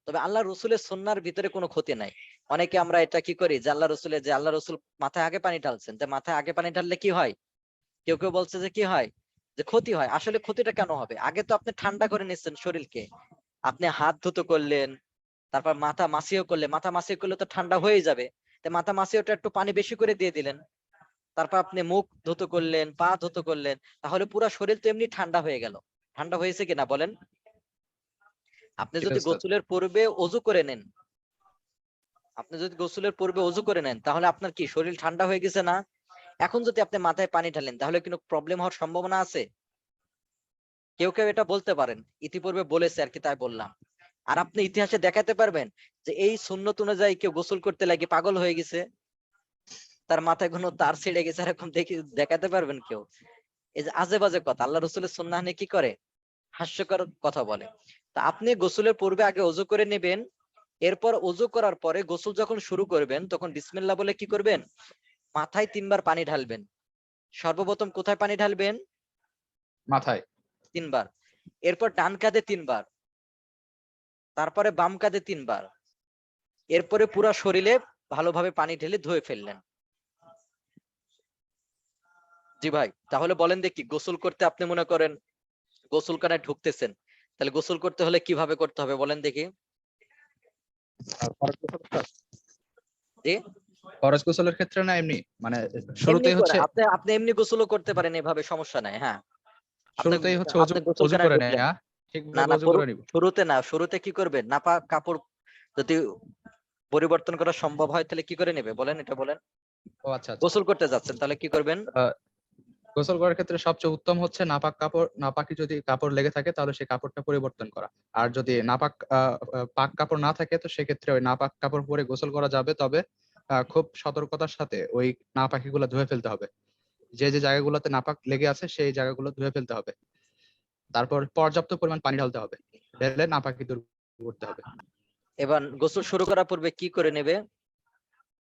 Speaker 1: তবে আল্লাহ রসুলের সুন্নার ভিতরে কোনো ক্ষতি নাই। অনেকে আমরা এটা কি করি, যে আল্লাহ রসুল মাথায় আগে পানি ঢালছেন, যে মাথায় আগে পানি ঢাললে কি হয়, কেউ কেউ বলছে যে কি হয়, যে ক্ষতি হয়। আসলে ক্ষতিটা কেন হবে? আগে তো আপনি ঠান্ডা করে নিচ্ছেন শরীরকে, আপনি হাত ধুতো করলেন, তারপর মাথা মাসিও করলে, মাথা মাসিও করলে তো ঠান্ডা হয়ে যাবে, তো মাথা মাসিওটা একটু পানি বেশি করে দিয়ে দিলেন। তারপর আপনি মুখ ধুতো করলেন, পা ধুতো করলেন, তাহলে পুরো শরীর তো এমনি ঠান্ডা হয়ে গেল। ঠান্ডা হয়েছে কিনা বলেন? আপনি
Speaker 2: জি
Speaker 1: যদি
Speaker 2: ওস্তাদ।
Speaker 1: গোসলের পূর্বে অজু করে নেন, তাহলে আপনার কি শরীর ঠান্ডা হয়ে গেছে না? এখন যদি আপনি মাথায় পানি ঢালেন তাহলে কিন্তু প্রবলেম হওয়ার সম্ভাবনা আছে। কেউ কেউ এটা বলতে পারেন, ইতিপূর্বে বলেছে আর কি, তাই বললাম। আর আপনি ইতিহাসে দেখাতে পারবেন যে এই সুন্নত অনুযায়ী কেউ গোসল করতে লাগে পাগল হয়ে গেছে, তার মাথায় কোনো তার ছিঁড়ে গেছে, এরকম দেখি দেখাতে পারবেন কেউ? এই যে আজে বাজে কথা, আল্লাহ রসুলের সুন্নাহ নিয়ে কি করে, হাস্যকর কথা বলে। তা আপনি গোসলের পূর্বে আগে অজু করে নেবেন, এরপর অজু করার পরে গোসল যখন শুরু করবেন তখন বিসমিল্লাহ বলে কি করবেন, মাথায় 3 বার পানি ঢালবেন। সর্বপ্রথম কোথায় পানি ঢালবেন?
Speaker 2: মাথায়।
Speaker 1: 3 বার। এরপর ডান কাঁধে 3 বার, তারপরে বাম কাঁধে 3 বার, এরপরে পুরা শরীরে ভালোভাবে পানি ঢেলে ধুয়ে ফেললেন। জি ভাই, তাহলে বলেন দেখি, গোসল করতে আপনি মনে করেন গোসলখানায় ঢুকতেছেন, তাহলে গোসল করতে হলে কিভাবে করতে হবে বলেন দেখি?
Speaker 2: আর ফরজ গোসল ওস্তাদ?
Speaker 1: জি,
Speaker 2: ফরজ গোসলের ক্ষেত্রে না এমনি মানে
Speaker 1: এমনি
Speaker 2: শুরুতেই
Speaker 1: করে
Speaker 2: হচ্ছে,
Speaker 1: আপনি আপনি এমনি গোসলও করতে পারেন, এভাবে সমস্যা নাই। হ্যাঁ, আপনি
Speaker 2: শুরুতেই হচ্ছে অজু,
Speaker 1: আপনি
Speaker 2: অজু
Speaker 1: গোসলখানায়
Speaker 2: করে
Speaker 1: ঢুকলেন।
Speaker 2: নেয়া,
Speaker 1: না
Speaker 2: ঠিকভাবে
Speaker 1: না,
Speaker 2: অজু করে নিব।
Speaker 1: শুরুতে না, শুরুতে কি করবেন, নাপাক কাপড় যদি পরিবর্তন করা সম্ভব হয় তাহলে কি করে নেবে বলেন, এটা বলেন।
Speaker 2: ও আচ্ছা আচ্ছা।
Speaker 1: গোসল করতে যাচ্ছেন তাহলে কি করবেন?
Speaker 2: আহ, গোসল করার ক্ষেত্রে সবচেয়ে উত্তম হচ্ছে নাপাক কাপড়, নাপাকি যদি কাপড় লেগে থাকে তাহলে সেই কাপড়টা পরিবর্তন করা। আর যদি নাপাক পাক কাপড় না থাকে তো সেক্ষেত্রে ওই নাপাক কাপড় পরে গোসল করা যাবে, তবে খুব সতর্কতার সাথে ওই নাপাকিগুলো ধুয়ে ফেলতে হবে। যে যে জায়গাগুলোতে নাপাক লেগে আছে সেই জায়গাগুলো ধুয়ে ফেলতে হবে। তারপর পর্যাপ্ত পরিমাণ পানি ঢালতে হবে, ঢেলে নাপাকি দূর করতে হবে।
Speaker 1: এবার গোসল শুরু করার পূর্বে কি করে নেবে?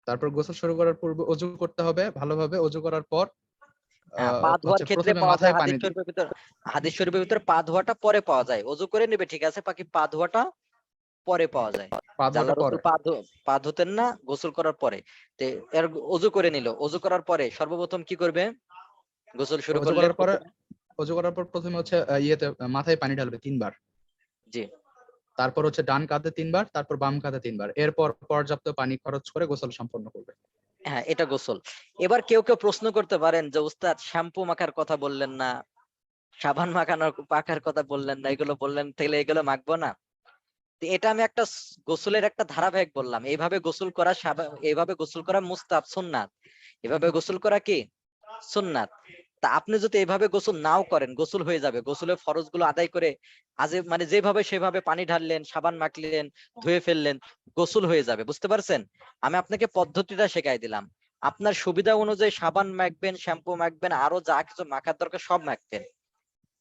Speaker 2: তারপর গোসল শুরু করার পূর্বে অজু করতে হবে ভালোভাবে। অজু করার পর
Speaker 1: হ্যাঁ, পা ধোয়ার
Speaker 2: হচ্ছে
Speaker 1: ক্ষেত্রে
Speaker 2: প্রথমে
Speaker 1: পাওয়া যায়
Speaker 2: মাথায় পানি
Speaker 1: হাদিস
Speaker 2: দিই।
Speaker 1: শরীফের ভিতর, হাদিস শরীফের ভিতর পা ধোয়াটা পরে পাওয়া যায়, অজু করে নেবে ঠিক আছে, বাকি পা ধোয়াটা পরে পাওয়া যায়।
Speaker 2: পা
Speaker 1: যে
Speaker 2: ধোয়াটা
Speaker 1: আল্লাহ
Speaker 2: পরে।
Speaker 1: রসুল পা ধুতেন না গোসল করার পরে। তো এর অজু করে নিল, অজু করার পরে সর্বপ্রথম কি করবে? গোসল শুরু
Speaker 2: অজু
Speaker 1: করলেন
Speaker 2: করার পরে,
Speaker 1: প্রথমে।
Speaker 2: অজু করার পর প্রথমে হচ্ছে ইয়েতে মাথায় পানি ঢালবে 3 বার।
Speaker 1: জি,
Speaker 2: তারপর হচ্ছে ডান কাঁধে 3 বার, তারপর বাম কাঁধে 3 বার। এরপর পর্যাপ্ত পানি খরচ করে গোসল সম্পন্ন করবে।
Speaker 1: হ্যাঁ, এটা গোসল। এবার কেউ কেউ প্রশ্ন করতে পারেন যে উস্তাদ, শ্যাম্পু মাখার কথা বললেন না, সাবান পাখার কথা বললেন না, এগুলো বললেন, তাহলে এগুলো মাখবো না? তো এটা আমি একটা গোসলের একটা ধারাবাহিক বললাম। এইভাবে গোসল করা এইভাবে গোসল করা মুস্তাহাব, সুন্নাত। এভাবে গোসল করা কি সুন্নাত। তা আপনি যদি এভাবে গোসল নাও করেন, গোসল হয়ে যাবে। গোসলের ফরজ গুলো আদায় করে মানে যেভাবে সেভাবে পানি ঢাললেন, সাবান মাখলেন, ধুয়ে ফেললেন, গোসল হয়ে যাবে। বুঝতে পারছেন? আমি আপনাকে পদ্ধতিটা শেখাই দিলাম। আপনার সুবিধা অনুযায়ী সাবান মাখবেন, শ্যাম্পু মাখবেন, আরো যা কিছু মাখার দরকার সব মাখবেন।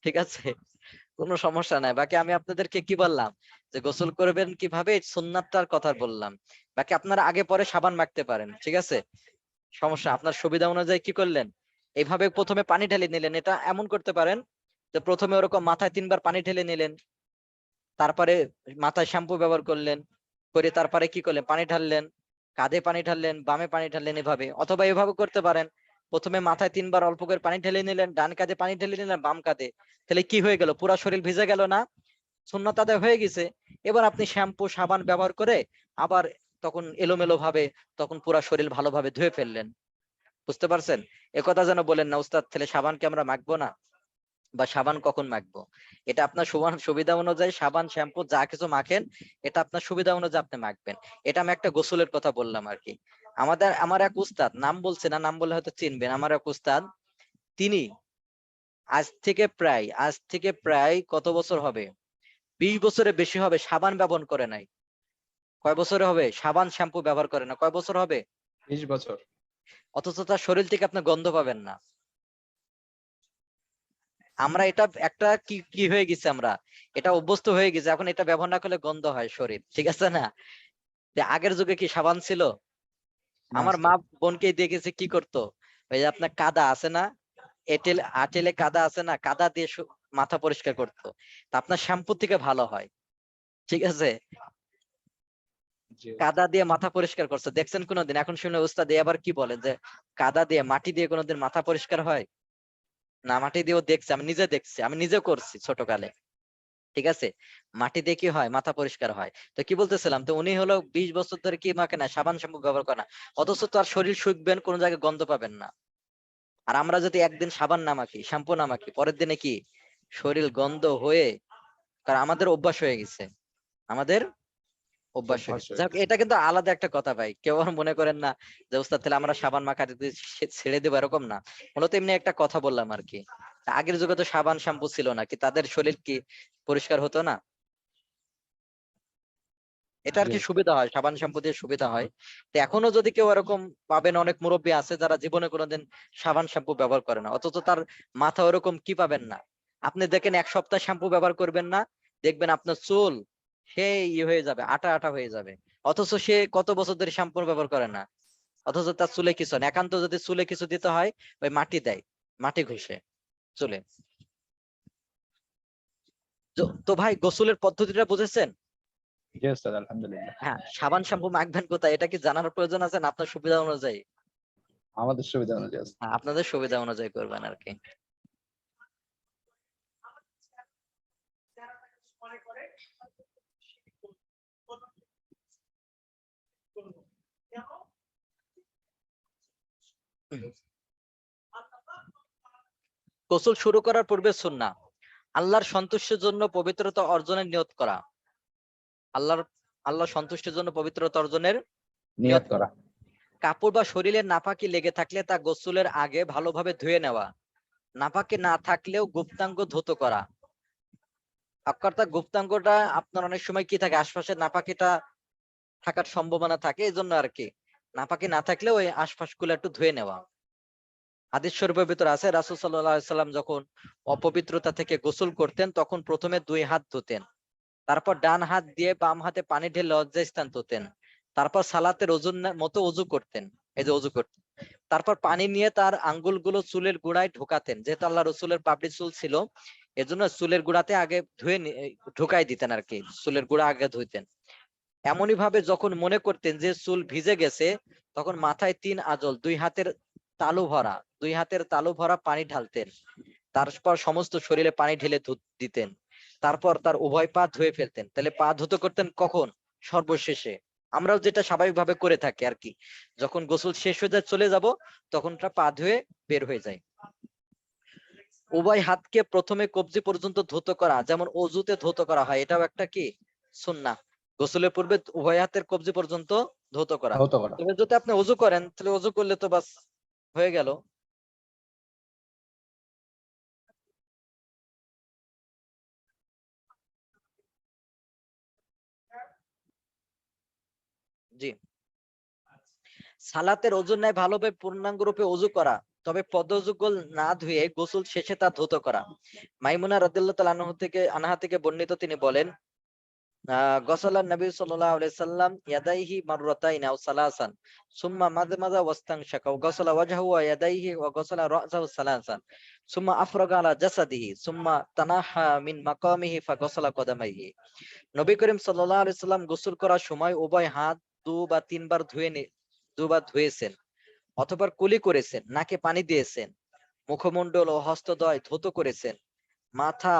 Speaker 1: ঠিক আছে, কোনো সমস্যা নাই। বাকি আমি আপনাদেরকে কি বললাম, যে গোসল করবেন কিভাবে এই সুন্নাতটার কথা বললাম। বাকি আপনারা আগে পরে সাবান মাখতে পারেন, ঠিক আছে, সমস্যা আপনার সুবিধা অনুযায়ী কি করলেন, এইভাবে প্রথমে পানি ঢেলে নিলেন। এটা এমন করতে পারেন যে প্রথমে ওরকম মাথায় 3 বার পানি ঢেলে নিলেন, তারপরে মাথায় শ্যাম্পু ব্যবহার করলেন, করে তারপরে কি করলেন, পানি ঢাললেন, কাঁধে পানি ঢাললেন, বামে পানি ঢাললেন, এভাবে। অথবা এভাবে করতে পারেন প্রথমে মাথায় 3 বার অল্প করে পানি ঢেলে নিলেন, ডান কাঁধে পানি ঢেলে নিলেন, বাম কাঁধে, তাহলে কি হয়ে গেল? পুরা শরীর ভিজে গেল না? সুন্নাত আদায় হয়ে গেছে। এবার আপনি শ্যাম্পু সাবান ব্যবহার করে আবার তখন এলোমেলো ভাবে তখন পুরা শরীর ভালোভাবে ধুয়ে ফেললেন। বুঝতে পারছেন? একথা যেন বলেন না উস্তাদ তাহলে সাবানকে আমরা মাখবো না, বা সাবান কখন মাখবো। এটা আপনার সুবিধা অনুযায়ী সাবান শ্যাম্পু যা কিছু মাখেন এটা আপনার সুবিধা অনুযায়ী আপনি মাখবেন। এটা আমি একটা গোসলের কথা বললাম আর কি। আমার এক উস্তাদ, নাম বলছে না, নাম বললে হয়তো চিনবেন, আমার এক উস্তাদ, তিনি আজ থেকে প্রায় কত বছর হবে, 20 বছরের বেশি হবে সাবান ব্যবহার করে নাই। কয় বছরে হবে সাবান শ্যাম্পু ব্যবহার করে না? কয় বছর হবে?
Speaker 2: 20 বছর।
Speaker 1: অথচ তার শরীর থেকে আপনি গন্ধ পাবেন না। আমরা এটা একটা কি কি হয়ে গেছে, আমরা এটা অভ্যস্ত হয়ে গেছে, এখন এটা ব্যবহার না করলে গন্ধ হয় শরীর, ঠিক আছে না? যে আগের যুগে কি সাবান ছিল?
Speaker 2: না
Speaker 1: আমার
Speaker 2: স্যার।
Speaker 1: মা বোনকে দেখেছে কি করতো, ওই যে আপনার কাদা আছে না, আটেলে কাদা আছে না, কাদা দিয়ে মাথা পরিষ্কার করতো। তা আপনার শ্যাম্পু থেকে ভালো হয়, ঠিক আছে?
Speaker 2: জি।
Speaker 1: কাদা দিয়ে মাথা পরিষ্কার করছে, দেখছেন কোনোদিন? এখন শুনে উস্তাদ আবার কি বলেন যে কাদা দিয়ে মাটি দিয়ে কোনোদিন মাথা পরিষ্কার হয় না? মাটি দিয়েও দেখছি, আমি নিজে দেখছি, আমি নিজে করছি ছোটকালে, ঠিক আছে? মাটি দিয়ে কি হয়? মাথা পরিষ্কার হয়। তো কি বলতেছিলাম, তো উনি হলো 20 বছর ধরে কি মাখে না, সাবান শ্যাম্পু ব্যবহার করে না, অথচ তার শরীর শুকবেন, কোন জায়গায় গন্ধ পাবেন না। আর আমরা যদি একদিন সাবান না মাখি, শ্যাম্পু না মাখি, পরের দিনে কি শরীর গন্ধ হয়ে, কারণ আমাদের অভ্যাস হয়ে গেছে, আমাদের অভ্যাস হয়ে
Speaker 2: অভ্যাস
Speaker 1: গেছে।
Speaker 2: হয়ে
Speaker 1: যাক,
Speaker 2: গেছে।
Speaker 1: এটা কিন্তু আলাদা একটা কথা ভাই, কেউ আর মনে করেন না যে ওস্তাদ তাহলে আমরা সাবান মাখা যদি ছেড়ে দেবো, এরকম না। মূলত এমনি একটা কথা বললাম আর কি। আগের যুগে তো সাবান শ্যাম্পু ছিল না, কি তাদের শরীর কি পরিষ্কার হতো না? এটা আর
Speaker 2: জি
Speaker 1: কি
Speaker 2: উস্তাদ।
Speaker 1: সুবিধা হয়, সাবান শ্যাম্পু দিয়ে সুবিধা হয়। তো এখনো যদি কেউ এরকম পাবেন, অনেক মুরব্বী আছে যারা জীবনে কোনোদিন সাবান শ্যাম্পু ব্যবহার করে না, অথচ তার মাথা ওরকম কি পাবেন না। আপনি দেখেন 1 সপ্তাহ শ্যাম্পু ব্যবহার করবেন না, দেখবেন আপনার চুল সেই হয়ে যাবে, আটা আটা হয়ে যাবে। অথচ সে কত বছর ধরে শ্যাম্পু ব্যবহার করে না, অথচ তার চুলে কিছু হয় না। একান্ত যদি চুলে কিছু দিতে হয়, ওই মাটি দেয়, মাটি ঘষে চুলে। তো ভাই গোসলের পদ্ধতিটা বুঝেছেন?
Speaker 2: জি উস্তাদ, আলহামদুলিল্লাহ।
Speaker 1: হ্যাঁ, সাবান শ্যাম্পু মাখবেন কোথায় এটা কি জানার প্রয়োজন আছে না? আপনার সুবিধা অনুযায়ী,
Speaker 2: আমাদের সুবিধা অনুযায়ী উস্তাদ।
Speaker 1: হ্যাঁ, আপনাদের সুবিধা অনুযায়ী করবেন আর কি। গোসল শুরু করার পূর্বে সুন্নাহ আল্লাহর সন্তুষ্টির জন্য পবিত্রতা অর্জনের নিয়ত করা। আল্লাহর আল্লাহ সন্তুষ্টির জন্য পবিত্রতা অর্জনের
Speaker 2: নিয়ত
Speaker 1: নিয়ত করা।
Speaker 2: করা।
Speaker 1: কাপড় বা শরীরের নাপাকি লেগে থাকলে তা গোসলের আগে ভালোভাবে ধুয়ে নেওয়া। নাপাকি না থাকলেও গুপ্তাঙ্গ ধৌত করা। অর্থাৎ গুপ্তাঙ্গটা আপনার অনেক সময় কি থাকে, আশপাশে নাপাকিটা থাকার সম্ভাবনা থাকে, এই জন্য আর কি নাপাকি না থাকলেও ওই আশপাশগুলো একটু ধুয়ে নেওয়া। হাদিস শরীফের ভিতর আছে রাসূল সাল্লাল্লাহু আলাইহি সাল্লাম যখন অপবিত্রতা থেকে গোসল করতেন তখন প্রথমে 2 হাত ধুতেন, তারপর ডান হাত দিয়ে বাম হাতে পানি ঢেলে লজ্জাস্থান ধুতেন, তারপর সালাতের ওযুর মতো ওযু করতেন, এই যে ওযু করতেন, তারপর পানি নিয়ে তার আঙ্গুলগুলো চুলের গোড়ায় ঢোকাতেন, যেহেতু আল্লাহ রসুলের পাপড়ি চুল ছিল এজন্য চুলের গোড়াতে আগে ঢুকাই দিতেন আর কি, চুলের গোড়া আগে ধুইতেন। এমনই ভাবে যখন মনে করতেন যে চুল ভিজে গেছে তখন মাথায় 3 আঁচল, 2 হাতের তালু ভরা পানি ঢালতেন, তারপর সমস্ত শরীরে পানি ঢেলে দিতেন, তারপর তার উভয় পা ধুয়ে ফেলতেন। তাহলে পা ধুতে করতেন কখন? সর্বশেষে। আমরাও যেটা স্বাভাবিকভাবে করে থাকি আর কি, যখন গোসল শেষ হয়ে যায় চলে যাব তখন পা ধুয়ে বের হয়ে যায়। উভয় হাতকে প্রথমে কবজি পর্যন্ত ধৌত করা, যেমন অজুতে ধৌত করা হয়, এটাও একটা কি সুন্নাহ। গোসলের পূর্বে উভয় হাতের কবজি পর্যন্ত ধৌত করা।
Speaker 2: ধৌত করা।
Speaker 1: তবে যদি আপনি অজু করেন তাহলে অজু করলে তো বাস হয়ে গেল। জি। সালাতের ওযুর ন্যায় ভালোভাবে পূর্ণাঙ্গ রূপে ওযু করা, তবে পদযুগল না ধুয়ে গোসল শেষে তা ধৌত করা। মাইমুনা রাদিয়াল্লাহু তাআলা আনহা থেকে বর্ণিত, তিনি বলেন গসালান নবী সাল্লাল্লাহু আলাইহি সাল্লাম ইয়াদাইহি মাররাতাইন আও সালাসান সুম্মা মাযমাযা ওয়াস্তানশাকা ওয়া গসালা ওয়াজহাহু ওয়া ইয়াদাইহি ওয়া গসালা রা'সাহু সালাসান সুম্মা আফরাগা আলা জাসাদিহি সুম্মা তানাহা মিন মাকামিহি ফাগসালা কদামাইহি। নবী করিম সাল্লাল্লাহু আলাইহি সাল্লাম গোসল করার সময় উভয় হাত 2 বা 3 বার ধুয়েছেন। অথবা কুলি করেছেন, নাকে পানি দিয়েছেন, মুখমণ্ডল ও হস্তদ্বয় ধৌত করেছেন, মাথা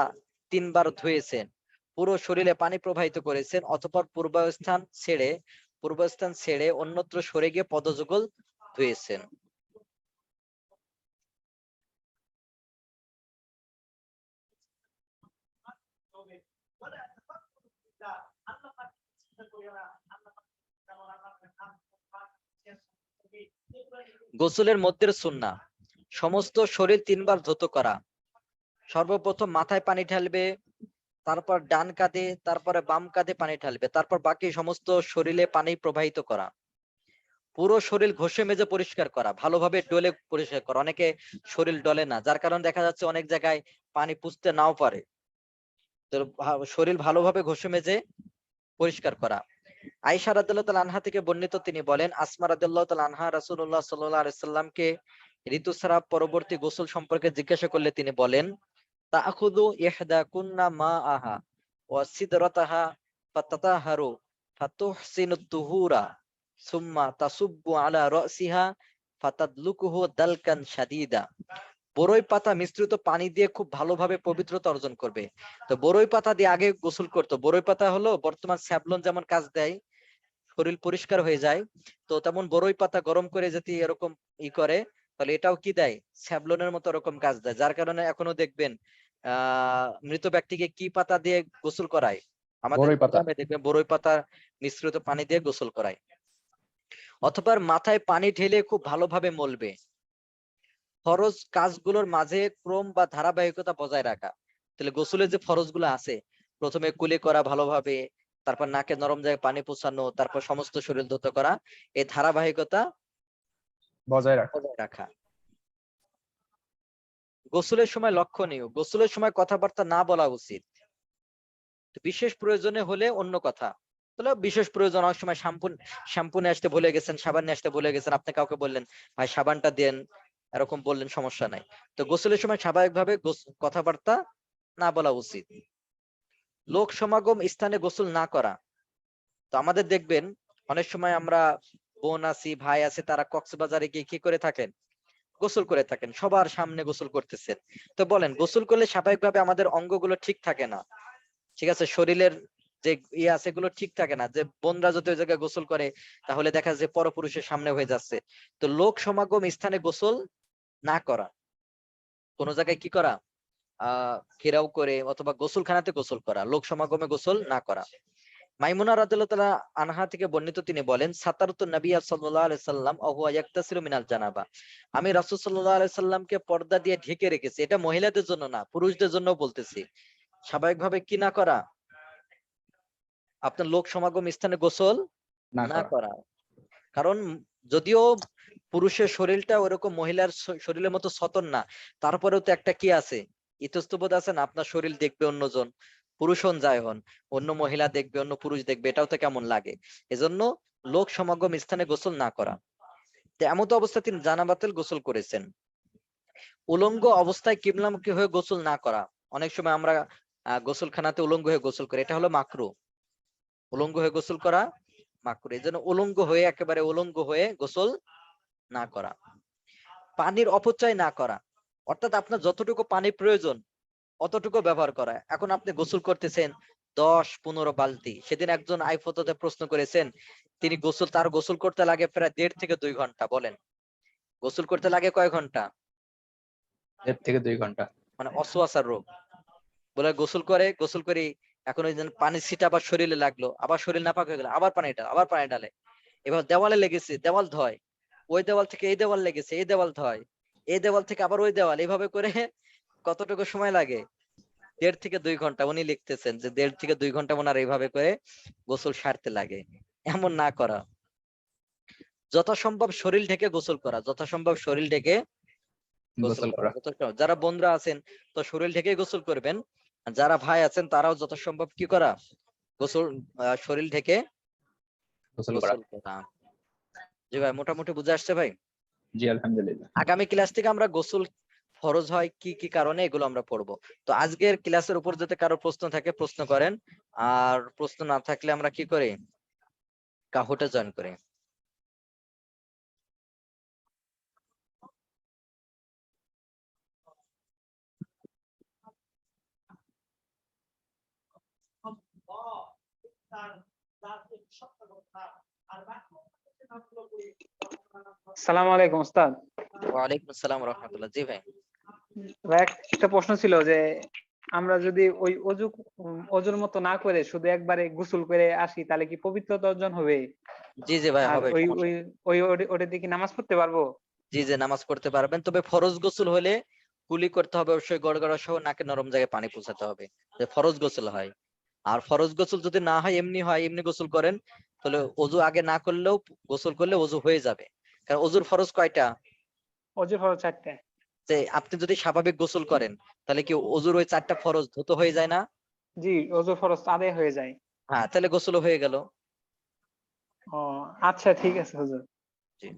Speaker 1: 3 বার ধুয়েছেন, পুরো শরীরে পানি প্রবাহিত করেছেন, অথবা পূর্বস্থান ছেড়ে অন্যত্র সরে গিয়ে পদযুগল ধুয়েছেন। গোসলের মধ্যে সুন্নাহ: সমস্ত শরীর 3 বার ধৌত করা। সর্বপ্রথম মাথায় পানি ঢালবে, তারপর ডান কাঁধে, তারপরে বাম কাঁধে পানি ঢালবে, তারপর বাকি সমস্ত শরীরে পানি প্রবাহিত করা। পুরো শরীর ঘষে মেজে পরিষ্কার করা, ভালোভাবে ডলে পরিষ্কার করা। অনেকে শরীর ডলে না, যার কারণে দেখা যাচ্ছে অনেক জায়গায় পানি পুষতে নাও পারে। তো শরীর ভালোভাবে ঘষে মেজে পরিষ্কার করা। আয়েশা রাদিয়াল্লাহু তাআলা আনহা থেকে বর্ণিত, তিনি বলেন, আসমা রাদিয়াল্লাহু তাআলা আনহা রাসূলুল্লাহ সাল্লাল্লাহু আলাইহি সাল্লামকে ঋতুস্রাব পরবর্তী গোসল সম্পর্কে জিজ্ঞাসা করলে তিনি বলেন, তাআখুযু ইহদাকুন্না মাআহা ওয়া সিদরাতাহা ফাতাতাহারু ফাতুহসিনুত তুহুরা সুম্মা তাসুব্বু আলা রাসিহা ফাতাদলুকুহু দালকান শাদীদা। বরই পাতা মিশ্রিত পানি দিয়ে খুব ভালোভাবে পবিত্রতা অর্জন করবে। তো বরই পাতা দিয়ে আগে গোসল করতো। বরই পাতা হলো বর্তমান স্যাভলন যেমন কাজ দেয়, শরীর পরিষ্কার হয়ে যায়, তো তেমন বরই পাতা গরম করে যদি এরকম করে, তাহলে এটাও কি দেয়, স্যাভলনের মতো এরকম কাজ দেয়। যার কারণে এখনো দেখবেন মৃত ব্যক্তিকে কি পাতা দিয়ে গোসল করায়, আমাদের
Speaker 2: বড়ই পাতা।
Speaker 1: গ্রামে দেখবেন বরই পাতা মিশ্রিত পানি দিয়ে গোসল করায়। অথবা মাথায় পানি ঢেলে খুব ভালোভাবে মলবে। ফরজ কাজগুলোর মাঝে ক্রম বা ধারাবাহিকতা বজায় রাখা। তাহলে গোসলের যে ফরজ গুলো আছে, প্রথমে কুলি করা ভালোভাবে, তারপর নাকে নরম জায়গায় পানি পৌঁছানো, তারপর সমস্ত শরীর ধৌত করা, এই ধারাবাহিকতা
Speaker 2: বজায় রাখা।
Speaker 1: বজায় রাখা। গোসলের সময় লক্ষণীয়: গোসলের সময় কথাবার্তা না বলা উচিত। বিশেষ প্রয়োজনে হলে অন্য কথা। তাহলে বিশেষ প্রয়োজন, অনেক সময় শ্যাম্পু নিয়ে আসতে ভুলে গেছেন, সাবান নিয়ে আসতে ভুলে গেছেন, আপনি কাউকে বললেন ভাই সাবানটা দেন, এরকম বললেন, সমস্যা নাই। তো গোসলের সময় স্বাভাবিকভাবে কথাবার্তা না বলা উচিত। লোক সমাগম স্থানে গোসল না করা। তো আমাদের দেখবেন অনেক সময় আমরা বোন আছি, ভাই আছে, তারা কক্সবাজারে গিয়ে কি করে থাকেন, গোসল করে থাকেন, সবার সামনে গোসল করতেছেন। তো বলেন, গোসল করলে স্বাভাবিকভাবে আমাদের অঙ্গগুলো ঠিক থাকে না, ঠিক আছে, শরীরের যে আছে এগুলো ঠিক থাকে না। যে বোনরা যদি ওই জায়গায় গোসল করে, তাহলে দেখা যায় পরপুরুষের সামনে হয়ে যাচ্ছে। তো লোক সমাগম স্থানে গোসল না করা, কোন জায়গায় কি করা, ঘেরাও করে অথবা গোসলখানাতে গোসল করা, লোক সমাগমে গোসল না করা। মাইমুনা রাদিয়াল্লাহু তাআলা আনহা থেকে বর্ণিত, তিনি বলেন, সাতারতুন নবী সাল্লাল্লাহু আলাইহি সাল্লাম ওয়া হুয়া ইয়াগতাসিলু মিনাল জানাবা। আমি রাসূল সাল্লাল্লাহু আলাইহি সাল্লামকে পর্দা দিয়ে ঢেকে রেখেছি। এটা মহিলাদের জন্য না, পুরুষদের জন্য বলতেছি। স্বাভাবিকভাবে কি না করা, আপনার লোক সমাগম স্থানে গোসল
Speaker 2: না
Speaker 1: না
Speaker 2: করা।
Speaker 1: করা। কারণ যদিও পুরুষের শরীরটা ওরকম মহিলার শরীরের মতো সতন না, তারপরেও তো একটা কি আছে, ইতস্তবোধ আছে না, আপনার শরীর দেখবে অন্যজন, পুরুষ হন যাই হন, অন্য মহিলা দেখবে, অন্য পুরুষ দেখবে, এটাও তো কেমন লাগে। এজন্য লোক সমাগম স্থানে গোসল না করা। তো এমত অবস্থায় তিনি জানাবাতিল গোসল করেছেন। উলঙ্গ অবস্থায় কিবলামুখী হয়ে গোসল না করা। অনেক সময় আমরা গোসলখানাতে উলঙ্গ হয়ে গোসল করি, এটা হলো মাকরু। উলঙ্গ হয়ে গোসল করা মাকরু। এই জন্য উলঙ্গ হয়ে, একেবারে উলঙ্গ হয়ে গোসল না করা। পানির অপচয় না করা, অর্থাৎ আপনার যতটুকু পানি প্রয়োজন অতটুকু ব্যবহার করা। এখন আপনি গোসল করতেছেন 10-15 বালতি। সেদিন একজন আইফতোতে প্রশ্ন করেছেন, তিনি তার গোসল করতে লাগে প্রায় 1.5 থেকে 2 ঘন্টা। বলেন, গোসল করতে লাগে কয় ঘন্টা?
Speaker 2: 1.5 থেকে 2 ঘন্টা।
Speaker 1: মানে অসুয়াশার রোগ। বলে গোসল করে এখন ওই যে পানি ছিটা আবার শরীরে লাগলো, আবার শরীর নাপাক হয়ে গেল, আবার পানি ঢালে। এবার দেওয়ালে লেগেছে, দেওয়াল ধয়, ওই দেওয়াল থেকে এই দেওয়াল লেগেছে, এই দেওয়াল ধয়, এই দেওয়াল থেকে আবার ওই দেওয়াল, এইভাবে করে কতটুকু সময় লাগে? 1.5 থেকে 2 ঘন্টা। উনি লিখতেছেন যে 1.5 থেকে 2 ঘন্টা ওনার এইভাবে করে গোসল সারতে লাগে। এমন না করা। যথাসম্ভব শরীর ঢেকে গোসল করা, যথাসম্ভব শরীর ঢেকে গোসল
Speaker 2: গোসল
Speaker 1: করা।
Speaker 2: করা।
Speaker 1: যারা বোনরা আছেন তো শরীর ঢেকে গোসল করবেন, আর যারা ভাই আছেন তারাও যথাসম্ভব কি করা, গোসল শরীর ঢেকে
Speaker 2: গোসল করা।
Speaker 1: গোসল করা। জি ভাই, মোটামুটি বুঝে আসছে ভাই।
Speaker 2: জি আলহামদুলিল্লাহ।
Speaker 1: আগামী ক্লাস থেকে আমরা গোসল ফরজ হয় কি কি কারণে, এগুলো আমরা পড়বো। তো আজকের ক্লাসের উপর যদি কারো প্রশ্ন থাকে প্রশ্ন করেন, আর প্রশ্ন না থাকলে আমরা কি করি, কাহুটা জয়েন করি।
Speaker 3: আসসালামু আলাইকুম উস্তাদ।
Speaker 1: ওয়ালাইকুম আসসালাম রহমতুল্লাহ। জি ভাই।
Speaker 3: ভাই, একটা প্রশ্ন ছিল যে আমরা যদি ওই অজুর মতো না করে শুধু একবারে গোসল করে আসি তাহলে কি পবিত্রতা অর্জন হবে?
Speaker 1: জি জি ভাই,
Speaker 3: আর
Speaker 1: হবে,
Speaker 3: ওই
Speaker 1: সমস্যা
Speaker 3: ওই
Speaker 1: নেই।
Speaker 3: ওই ওটা দিয়ে কি নামাজ পড়তে পারবো?
Speaker 1: জি জি, নামাজ পড়তে পারবেন, তবে ফরজ গোসল হলে কুলি করতে হবে অবশ্যই, গড়গড়া সহ নাকে নরম জায়গায় পানি পৌঁছাতে হবে, যে ফরজ গোসল হয়। আর ফরজ গোসল যদি না হয়, এমনি হয়, এমনি গোসল করেন, তাহলে অজু আগে না করলেও গোসল করলে অজু হয়ে যাবে। কারণ অজুর ফরজ কয়টা?
Speaker 3: অজুর ফরজ 4টা।
Speaker 1: যে আপনি যদি স্বাভাবিক গোসল করেন, তাহলে কি অজুর ওই 4টা ফরজ দ্রুত হয়ে যায় না?
Speaker 3: জি, অজুর ফরজ আদায় হয়ে যায়।
Speaker 1: হ্যাঁ, তাহলে গোসল হয়ে গেল।
Speaker 3: ও আচ্ছা, ঠিক আছে হুজুর।
Speaker 1: জি।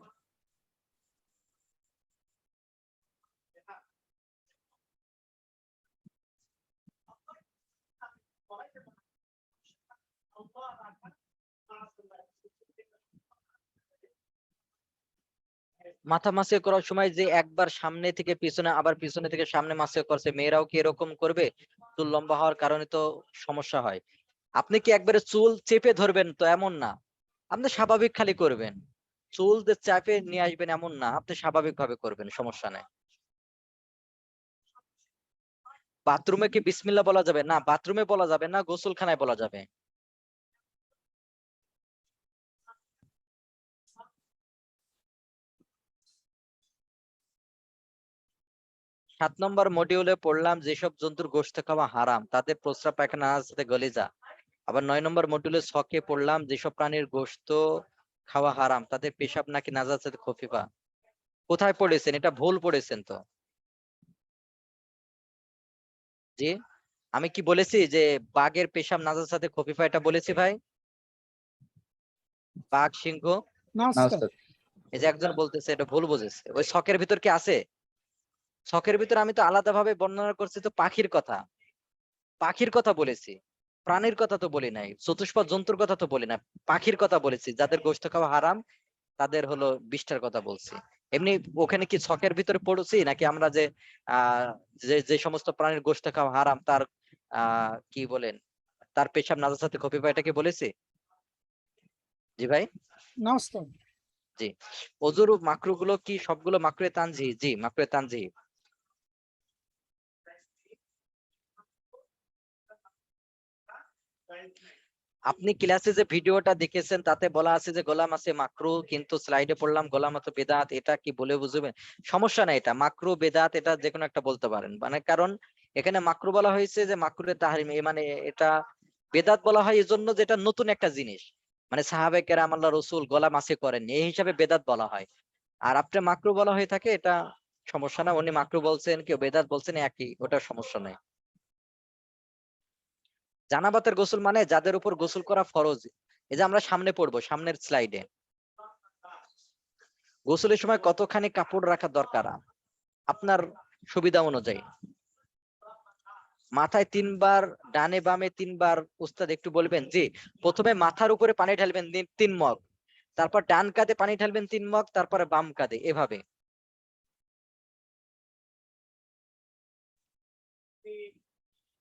Speaker 1: মাথা মাসে করার সময় যে একবার সামনে থেকে পিছনে আবার পিছনে থেকে সামনে মাসে করছে, মেয়েরাও কি এরকম করবে? চুল লম্বা হওয়ার কারণে তো সমস্যা হয়। আপনি কি একবারে চুল চেপে ধরবেন? তো এমন না, আপনি স্বাভাবিক খালি করবেন। চুল যে চাপে নিয়ে আসবেন এমন না, আপনি স্বাভাবিক ভাবে করবেন, সমস্যা নেই। বাথরুমে কি বিসমিল্লাহ বলা যাবে? না, বাথরুমে বলা যাবে না, গোসলখানায় বলা যাবে। 7 নম্বর মডিউলে পড়লাম যেসব জন্তুর গোশত খাওয়া হারাম তাদের প্রস্রাব পায়খানা নাজার সাথে গলিজা। আবার 9 নম্বর মডিউলে ছকে পড়লাম যেসব প্রাণীর গোশত খাওয়া হারাম তাদের পেশাব নাকি নাজার সাথে খফিফা। কোথায় পড়েছেন? এটা ভুল পড়েছেন তো। জি, আমি কি বলেছি যে বাঘের পেশাব নাজার সাথে খফিফা? এটা বলেছি ভাই? বাঘ, সিংহ?
Speaker 2: না উস্তাদ।
Speaker 1: এই যে একজন বলতেছে এটা ভুল বুঝেছে, ওই ছকের ভিতর কি আছে? ছকের ভিতর আমি তো আলাদাভাবে বর্ণনা করছি তো পাখির কথা। পাখির কথা বলেছি, প্রাণীর কথা তো বলি নাই, চতুষ্পদ জন্তুর কথা তো বলি না, পাখির কথা বলেছি যাদের গোশত খাওয়া হারাম, তাদের হলো 20টার কথা বলছি। এমনি ওখানে কি ছকের ভিতরে পড়ছি নাকি আমরা যে আহ যে সমস্ত প্রাণীর গোশত খাওয়া হারাম তার কি বলেন, তার পেশাব নাজার সাথে খফিফা, এটা কি বলেছি? জি ভাই।
Speaker 3: না উস্তাদ।
Speaker 1: জি। অজুর মাকরু গুলো কি সবগুলো মাকরুয়ে তানজিহি? জি, মাকরুয়ে তানজিহি। আপনি ক্লাসে যে ভিডিওটা দেখেছেন তাতে বলা আছে যে গোলাম আছে মাকরু, কিন্তু স্লাইডে পড়লাম গোলাম আছে বেদাত, এটা কি বলে বুঝবেন? সমস্যা নাই, এটা মাকরু বেদাত এটা যে কোনো একটা বলতে পারেন, মানে কারণ এখানে মাকরু বলা হয়েছে যে মাকরুরে তাহরিম, মানে এটা বেদাত বলা হয় এই জন্য যেটা নতুন একটা জিনিস, মানে সাহাবে কেরাম আল্লাহ রসুল গোলাম আছে করেন এই হিসাবে বেদাত বলা হয়। আর আপনি মাকরু বলা হয়ে থাকে, এটা সমস্যা না, উনি মাকরু বলছেন কেউ বেদাত বলছেন একই, ওটা সমস্যা নাই। জানাবাতের গোসল মানে যাদের উপর গোসল করা ফরজ, এই যে আমরা সামনে পড়বো সামনের স্লাইডে, গোসলের সময় কতখানি কাপড় রাখা দরকার আপনার সুবিধা অনুযায়ী। মাথায় 3 বার, ডানে বামে 3 বার। উস্তাদ একটু বলবেন? জি, প্রথমে মাথার উপরে পানি ঢালবেন 3 মগ, তারপর ডান কাঁধে পানি ঢালবেন 3 মগ, তারপরে বাম কাঁধে, এভাবে।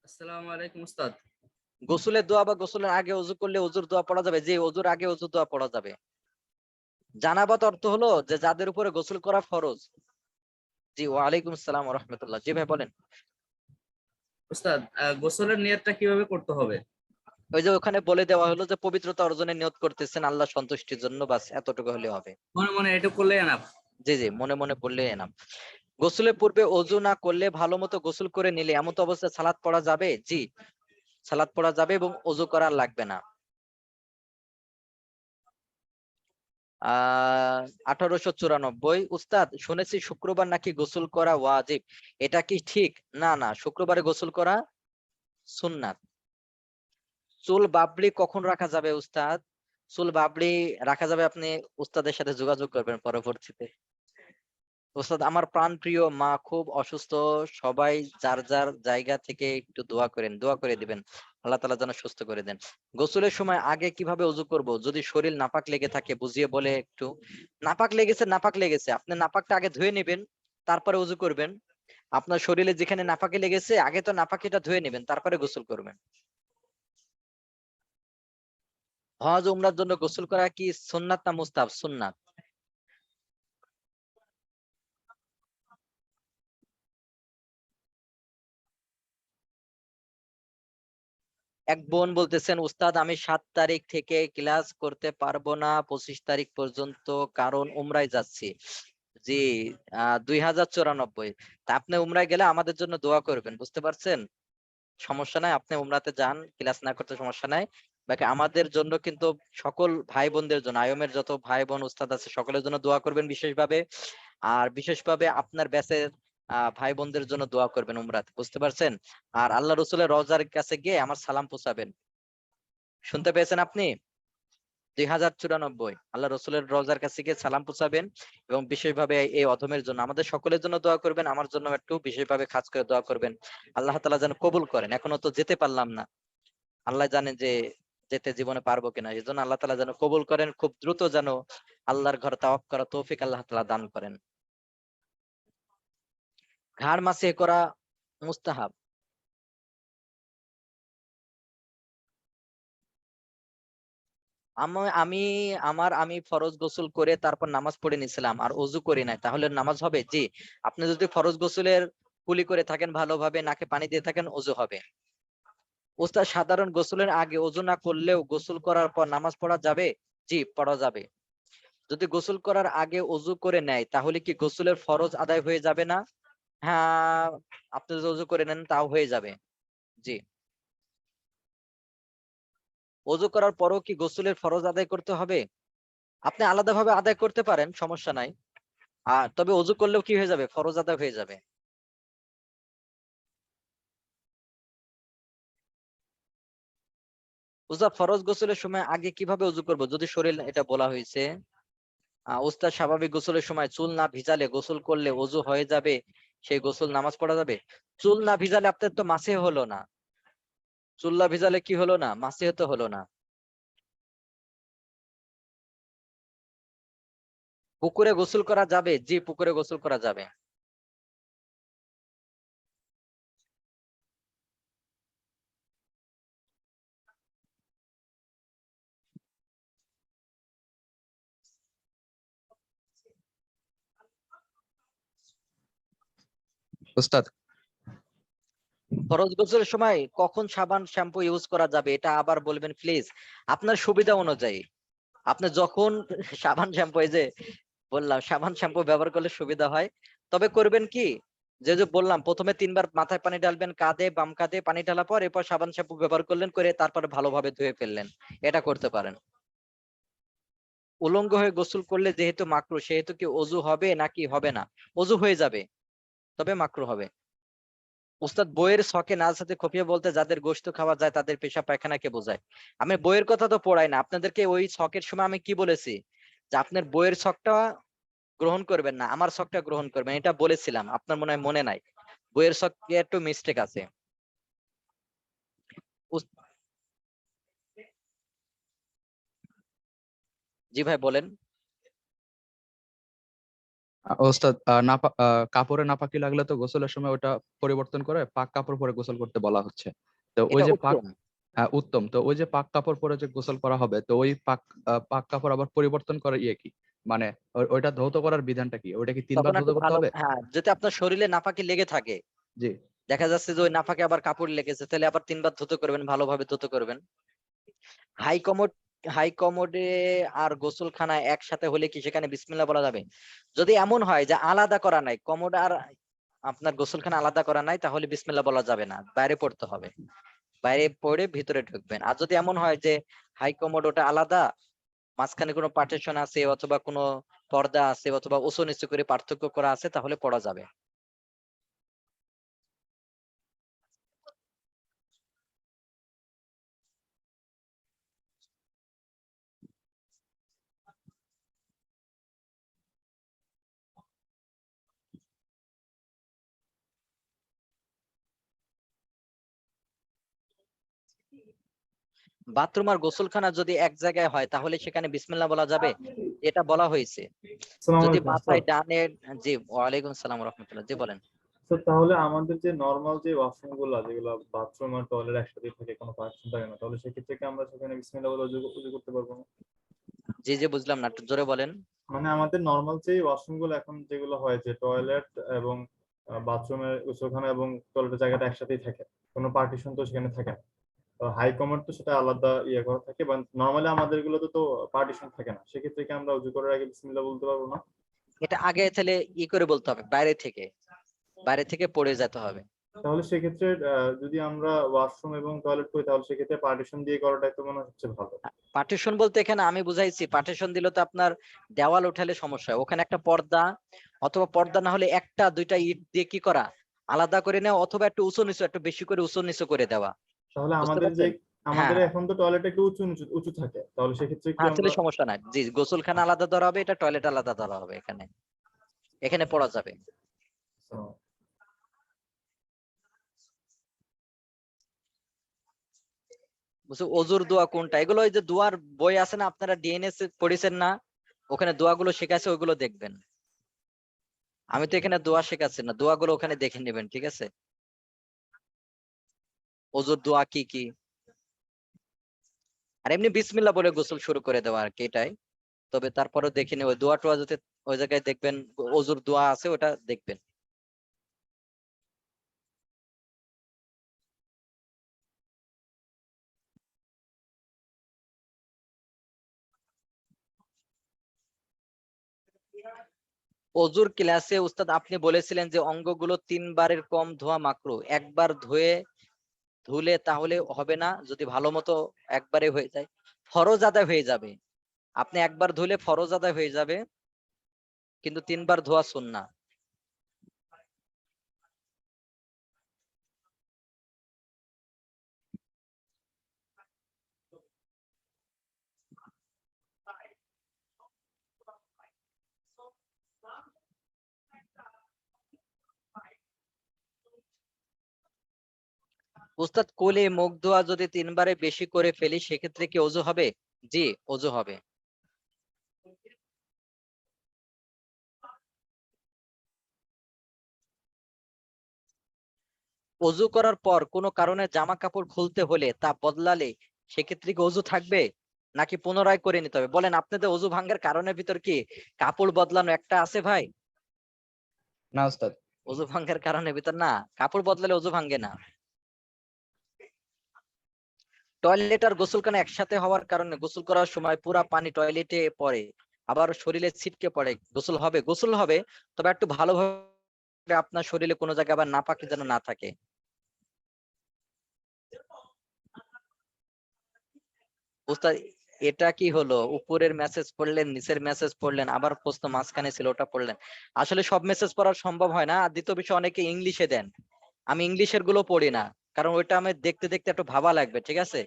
Speaker 4: আসসালামু আলাইকুম উস্তাদ।
Speaker 1: গোসলের দোয়া বা গোসলের আগে ওযু করলে ওযুর দোয়া পড়া যাবে? জি, ওযুর আগে ওযুর দোয়া পড়া যাবে। জানাবাত অর্থ হলো যে যাদের উপরে গোসল করা ফরজ। জি, ওয়ালাইকুম আসসালাম ওয়া রাহমাতুল্লাহ। জি ভাই বলেন।
Speaker 4: উস্তাদ, গোসলের নিয়তটা কিভাবে করতে হবে?
Speaker 1: ওই যে ওখানে বলে দেওয়া হলো যে পবিত্রতা অর্জনের নিয়ত করতেছেন আল্লাহ সন্তুষ্টির জন্য, বাস এতটুকু হলে হবে।
Speaker 4: মনে মনে এটুকু করলে এনাফ।
Speaker 1: জি জি, মনে মনে পড়লে এনাম। গোসলের পূর্বে ওযু না করলে ভালো মতো গোসল করে নিলে এমত অবস্থায় সালাত পড়া যাবে? জি, সালাত পড়া যাবে এবং ওযু করা লাগবে না। 1894। উস্তাদ, শুনেছি শুক্রবার নাকি গোসল করা ওয়াজিব, এটা কি ঠিক? না না, শুক্রবারে গোসল করা সুন্নাত। চুল বাবরি কখন রাখা যাবে উস্তাদ? চুল বাবরি রাখা যাবে, আপনি উস্তাদের সাথে যোগাযোগ করবেন পরবর্তীতে। উস্তাদ, আমার প্রাণ প্রিয় মা খুব অসুস্থ, সবাই যার যার জায়গা থেকে একটু দোয়া করেন, দোয়া করে দিবেন আল্লাহ তাআলা যেন সুস্থ করে দেন। গোসলের সময় আগে কিভাবে ওযু করব? যদি শরীর নাপাক লেগে থাকে বুঝিয়ে বলে একটু। নাপাক লেগেছে, নাপাক লেগেছে, আপনি নাপাকটা আগে ধুয়ে নেবেন, তারপরে ওযু করবেন। আপনার শরীরে যেখানে নাপাকি লেগেছে আগে তো নাপাকিটা ধুয়ে নেবেন, তারপরে গোসল করবেন। হজ উমরার জন্য গোসল করা কি সুন্নাত না মুস্তাহাব? সুন্নাত। এক বোন বলতেছেন, উস্তাদ আমি 7 তারিখ থেকে ক্লাস করতে পারবো না 25 তারিখ পর্যন্ত, কারণ উমরায় যাচ্ছি। জি, 2094। তা আপনি উমরায় গেলে আমাদের জন্য দোয়া করবেন, বুঝতে পারছেন? সমস্যা নাই, আপনি উমরাতে যান, ক্লাস না করতে সমস্যা নাই। বাকি আমাদের জন্য কিন্তু সকল ভাই বোনদের জন্য, আয়মের যত ভাই বোন উস্তাদ আছে সকলের জন্য দোয়া করবেন বিশেষভাবে। আর বিশেষভাবে আপনার ব্যাচের ভাই বোনদের জন্য দোয়া করবেন উমরাতে, বুঝতে পারছেন? আর আল্লাহ রসুলের রওজার কাছে গিয়ে আমার সালাম পৌঁছাবেন। শুনতে পেয়েছেন আপনি? 2094 আল্লাহ রসুলের রওজার কাছে গিয়ে সালাম পৌঁছাবেন। এবং বিশেষভাবে এই অধমের জন্য, আমাদের সকলের জন্য দোয়া করবেন, আমার জন্য একটু বিশেষভাবে খাস করে দোয়া করবেন। আল্লাহ তাআলা যেন কবুল করেন। এখনো তো যেতে পারলাম না, আল্লাহ জানেন যে যেতে জীবনে পারবো কিনা। এই জন্য আল্লাহ তাআলা যেন কবুল করেন, খুব দ্রুত যেন আল্লাহর ঘরে তাওয়াফ করা তৌফিক আল্লাহ তাআলা দান করেন। ঘাড় মাসিহ করা মুস্তাহাব। আমি আমি ফরজ গোসল করে তারপর নামাজ পড়ে নিছিলাম, আর ওযু করি নাই, তাহলে নামাজ হবে? জি, আপনি যদি ফরজ গোসলের কুলি করে থাকেন, ভালোভাবে নাকে পানি দিয়ে থাকেন, ওযু হবে। ওস্তাদ সাধারণ গোসলের আগে ওযু না করলেও গোসল করার পর নামাজ পড়া যাবে? জি, পড়া যাবে। যদি গোসল করার আগে ওযু করে নেয় তাহলে কি গোসলের ফরজ আদায় হয়ে যাবে না? হ্যাঁ, আপনি যদি ওযু করে নেন তাও হয়ে যাবে। জি, ওযু করার পরও কি গোসলের ফরজ আদায় করতে হবে? আপনি আলাদাভাবে আদায় করতে পারেন, সমস্যা নাই। আর তবে ওযু করলেও কি হয়ে যাবে? ফরজ আদায় হয়ে যাবে। উস্তাদ ফরজ গোসলের সময় আগে কিভাবে ওযু করব যদি শরীর, এটা বলা হয়েছে। উস্তাদ স্বাভাবিক গোসলের সময় চুল না ভিজালে গোসল করলে ওযু হয়ে যাবে, সেই গোসল নামাজ পড়া যাবে? চুল না ভিজালে আপনার তো মাসে হলো না। চুল না ভিজালে কি হলো না? মাসে তো হলো না। পুকুরে গোসল করা যাবে? জি, পুকুরে গোসল করা যাবে।
Speaker 2: উস্তাদ,
Speaker 1: ফরজ গোসলের সময় কখন সাবান শ্যাম্পু ইউজ করা যাবে এটা আবার বলবেন প্লিজ, আপনার সুবিধা অনুযায়ী। আপনি যখন সাবান শ্যাম্পু, এই যে বললাম সাবান শ্যাম্পু ব্যবহার করলে সুবিধা হয়, তবে করবেন কি, যে যে বললাম প্রথমে 3 বার মাথায় পানি ঢালবেন, কাঁধে বাম কাঁধে পানি ঢালার পর এরপর সাবান শ্যাম্পু ব্যবহার করলেন, করে তারপরে ভালোভাবে ধুয়ে ফেললেন, এটা করতে পারেন। উলঙ্গ হয়ে গোসল করলে যেহেতু মাকরু, সেহেতু কি ওযু হবে নাকি হবে না? ওযু হয়ে যাবে, তবে মাকরু হবে। উস্তাদ বইয়ের ছকে নাজেহাতে খফিয়া বলতে যাদের গোশত খাওয়া যায় তাদের পেশাব পায়খানাকে বোঝায়। আমি বইয়ের কথা তো পড়াই না আপনাদেরকে, ওই ছকের সময় আমি কি বলেছি যে আপনার বইয়ের ছকটা গ্রহণ করবেন না, আমার ছকটা গ্রহণ করবেন, এটা বলেছিলাম, আপনার মনে হয় মনে নাই। বইয়ের ছকে একটু মিস্টেক আছে। উস- জি ভাই বলেন।
Speaker 2: ওস্তাদ, কাপড়ে নাপাকি লাগলে তো গোসলের সময় ওটা পরিবর্তন করে পাক কাপড় পরে গোসল করতে বলা হচ্ছে। তো ওই
Speaker 1: এটা
Speaker 2: যে পাক,
Speaker 1: উত্তম।
Speaker 2: হ্যাঁ উত্তম, তো ওই যে পাক কাপড় পরে যে গোসল করা হবে, তো ওই পাক কাপড় আবার পরিবর্তন করে ইয়ে কি, মানে ওইটা ধৌত করার বিধানটা কি? ওইটা কি 3 বার
Speaker 1: তখন
Speaker 2: ধৌত
Speaker 1: একটু
Speaker 2: করতে
Speaker 1: ভালো,
Speaker 2: হবে?
Speaker 1: হ্যাঁ, যদি আপনার শরীরে নাপাকি লেগে থাকে,
Speaker 2: জি।
Speaker 1: দেখা যাচ্ছে যে ওই নাপাকে আবার কাপড় লেগেছে, তাহলে আবার 3 বার ধুতে করবেন, ভালোভাবে ধুতে করবেন। হাই কমোড, হাই কমোডে আর গোসলখানা একসাথে হলে কি সেখানে বিসমিল্লাহ বলা যাবে? যদি এমন হয় যে আলাদা করা নাই, কমোড আর আপনার গোসলখানা আলাদা করা নাই, তাহলে বিসমিল্লাহ বলা যাবে না, বাইরে পড়তে হবে, বাইরে পড়ে ভিতরে ঢুকবেন। আর যদি এমন হয় যে হাই কমোড ওটা আলাদা, মাঝখানে কোনো পার্টিশন আছে অথবা কোনো পর্দা আছে অথবা উঁচু নিচু করে পার্থক্য করা আছে, তাহলে পড়া যাবে। বাথরুম আর গোসলখানা যদি এক জায়গায় হয় তাহলে সেখানে বিসমিল্লাহ বলা যাবে? এটা বলা হয়েছে।
Speaker 5: আসসালামু
Speaker 1: যদি
Speaker 5: আলাইকুম
Speaker 1: মাথায়
Speaker 5: ওস্তাদ।
Speaker 1: ডানে, জি ওয়ালাইকুম আসসালাম ওয়া রাহমাতুল্লাহ, জি বলেন।
Speaker 5: তো তাহলে আমাদের যে নর্মাল যে ওয়াশরুম গুলো যেগুলো বাথরুম আর টয়লেট একসাথে থাকে, কোনো পার্টিশন থাকে না, তাহলে সেক্ষেত্রে কি আমরা সেখানে বিসমিল্লাহ বলে উযু করতে পারবো না?
Speaker 1: জি জি বুঝলাম না, একটু জোরে বলেন।
Speaker 5: মানে আমাদের নর্মাল যে ওয়াশরুম গুলো এখন যেগুলো হয়, যে টয়লেট এবং বাথরুমের গোসলখানা এবং টয়লেটের জায়গাটা একসাথেই থাকে, কোনো পার্টিশন তো সেখানে থাকে না। তো হাই কমান্ড তো সেটা আলাদা ইয়ে করা থাকে, বা নর্মালি আমাদের গুলোতে তো পার্টিশন থাকে না, সেক্ষেত্রে কি আমরা উযু করার আগে বিসমিল্লাহ বলতে পারবো না?
Speaker 1: এটা আগে তাহলে করে বলতে হবে, বাইরে থেকে পড়ে যেতে হবে।
Speaker 5: তাহলে সেক্ষেত্রে যদি আমরা ওয়াশরুম এবং টয়লেট করি, তাহলে সেক্ষেত্রে পার্টিশন দিয়ে করাটাই তো মনে হচ্ছে ভালো।
Speaker 1: পার্টিশন বলতে এখানে আমি বুঝাইছি, পার্টিশন দিলে তো আপনার দেওয়াল উঠালে সমস্যা হয়, ওখানে একটা পর্দা, অথবা পর্দা না হলে একটা দুইটা ইট দিয়ে কি করা, আলাদা করে নেওয়া, অথবা একটু উঁচু নিচু, একটু বেশি করে উঁচু নিচু করে দেওয়া।
Speaker 5: তাহলে
Speaker 1: বুঝতে
Speaker 5: আমাদের যে
Speaker 1: পারছেন? হ্যাঁ
Speaker 5: আমাদের এখন তো টয়লেট একটু উঁচু উঁচু উঁচু থাকে, তাহলে সেক্ষেত্রে কি
Speaker 1: হ্যাঁ,
Speaker 5: আমরা
Speaker 1: তাহলে সমস্যা নাই। জি, গোসলখানা আলাদা ধরা হবে, এটা টয়লেট আলাদা ধরা হবে, এখানে এখানে পড়া যাবে।
Speaker 5: আহ,
Speaker 1: বুঝছো, অজুর দোয়া কোনটা, এগুলো ওই যে দোয়ার বই আছে না, আপনারা ডিএনএস পড়েছেন না, ওখানে দোয়াগুলো শেখাচ্ছে, ওইগুলো দেখবেন। আমি তো এখানে দোয়া শেখাচ্ছি না, দোয়াগুলো ওখানে দেখে নেবেন, ঠিক আছে? অজুর দোয়া কি কি, আর এমনি বিসমিল্লাহ বলে গোসল শুরু করে দেওয়া আর কি, এটাই। তবে তারপরে দেখে নিন ওই দোয়া টোয়া যদি ওই জায়গায় দেখবেন অজুর দোয়া আছে, ওটা দেখবেন। অজুর ক্লাসে উস্তাদ আপনি বলেছিলেন যে অঙ্গগুলো 3 বারের কম ধোয়া মাকরু, একবার ধুলে তাহলে হবে না, যদি ভালো মতো একবারে হয়ে যায় ফরজ আদায় হয়ে যাবে। আপনি একবার ধুলে ফরজ আদায় হয়ে যাবে, কিন্তু 3 বার ধোয়া সুন্নাহ। উস্তাদ কোলে মুখ ধোয়া যদি 3 বারে বেশি করে ফেলি সেক্ষেত্রে কি অজু হবে? জি, অজু হবে। অজু করার পর কোনো কারণে জামা কাপড় খুলতে হলে তা বদলালে সেক্ষেত্রে কি অজু থাকবে, নাকি পুনরায় করে নিতে হবে? বলেন, আপনাদের অজু ভাঙ্গার কারণের ভিতর কি কাপড় বদলানো একটা আছে ভাই?
Speaker 2: না উস্তাদ।
Speaker 1: অজু ভাঙ্গার কারণের ভিতর না, কাপড় বদলালে অজু ভাঙ্গে না। টয়লেট আর গোসলখানা একসাথে হওয়ার কারণে গোসল করার সময় পুরা পানি টয়লেটে পড়ে, আবার শরীরে ছিটকে পড়ে, গোসল হবে, তবে একটু ভালোভাবে আপনার শরীরে কোনো জায়গায় আবার নাপাকি যেন না থাকে। উস্তাদ, এটা কি হলো, উপরের মেসেজ পড়লেন, নিচের মেসেজ পড়লেন, আবার প্রশ্ন মাঝখানে ছিল ওটা পড়লেন। আসলে সব মেসেজ পড়া সম্ভব হয় না, আর দ্বিতীয় বিষয় অনেকে ইংলিশে দেন, আমি ইংলিশের গুলো পড়ি না, কারণ ওইটা আমি দেখতে দেখতে একটু ভাবা লাগবে, ঠিক আছে?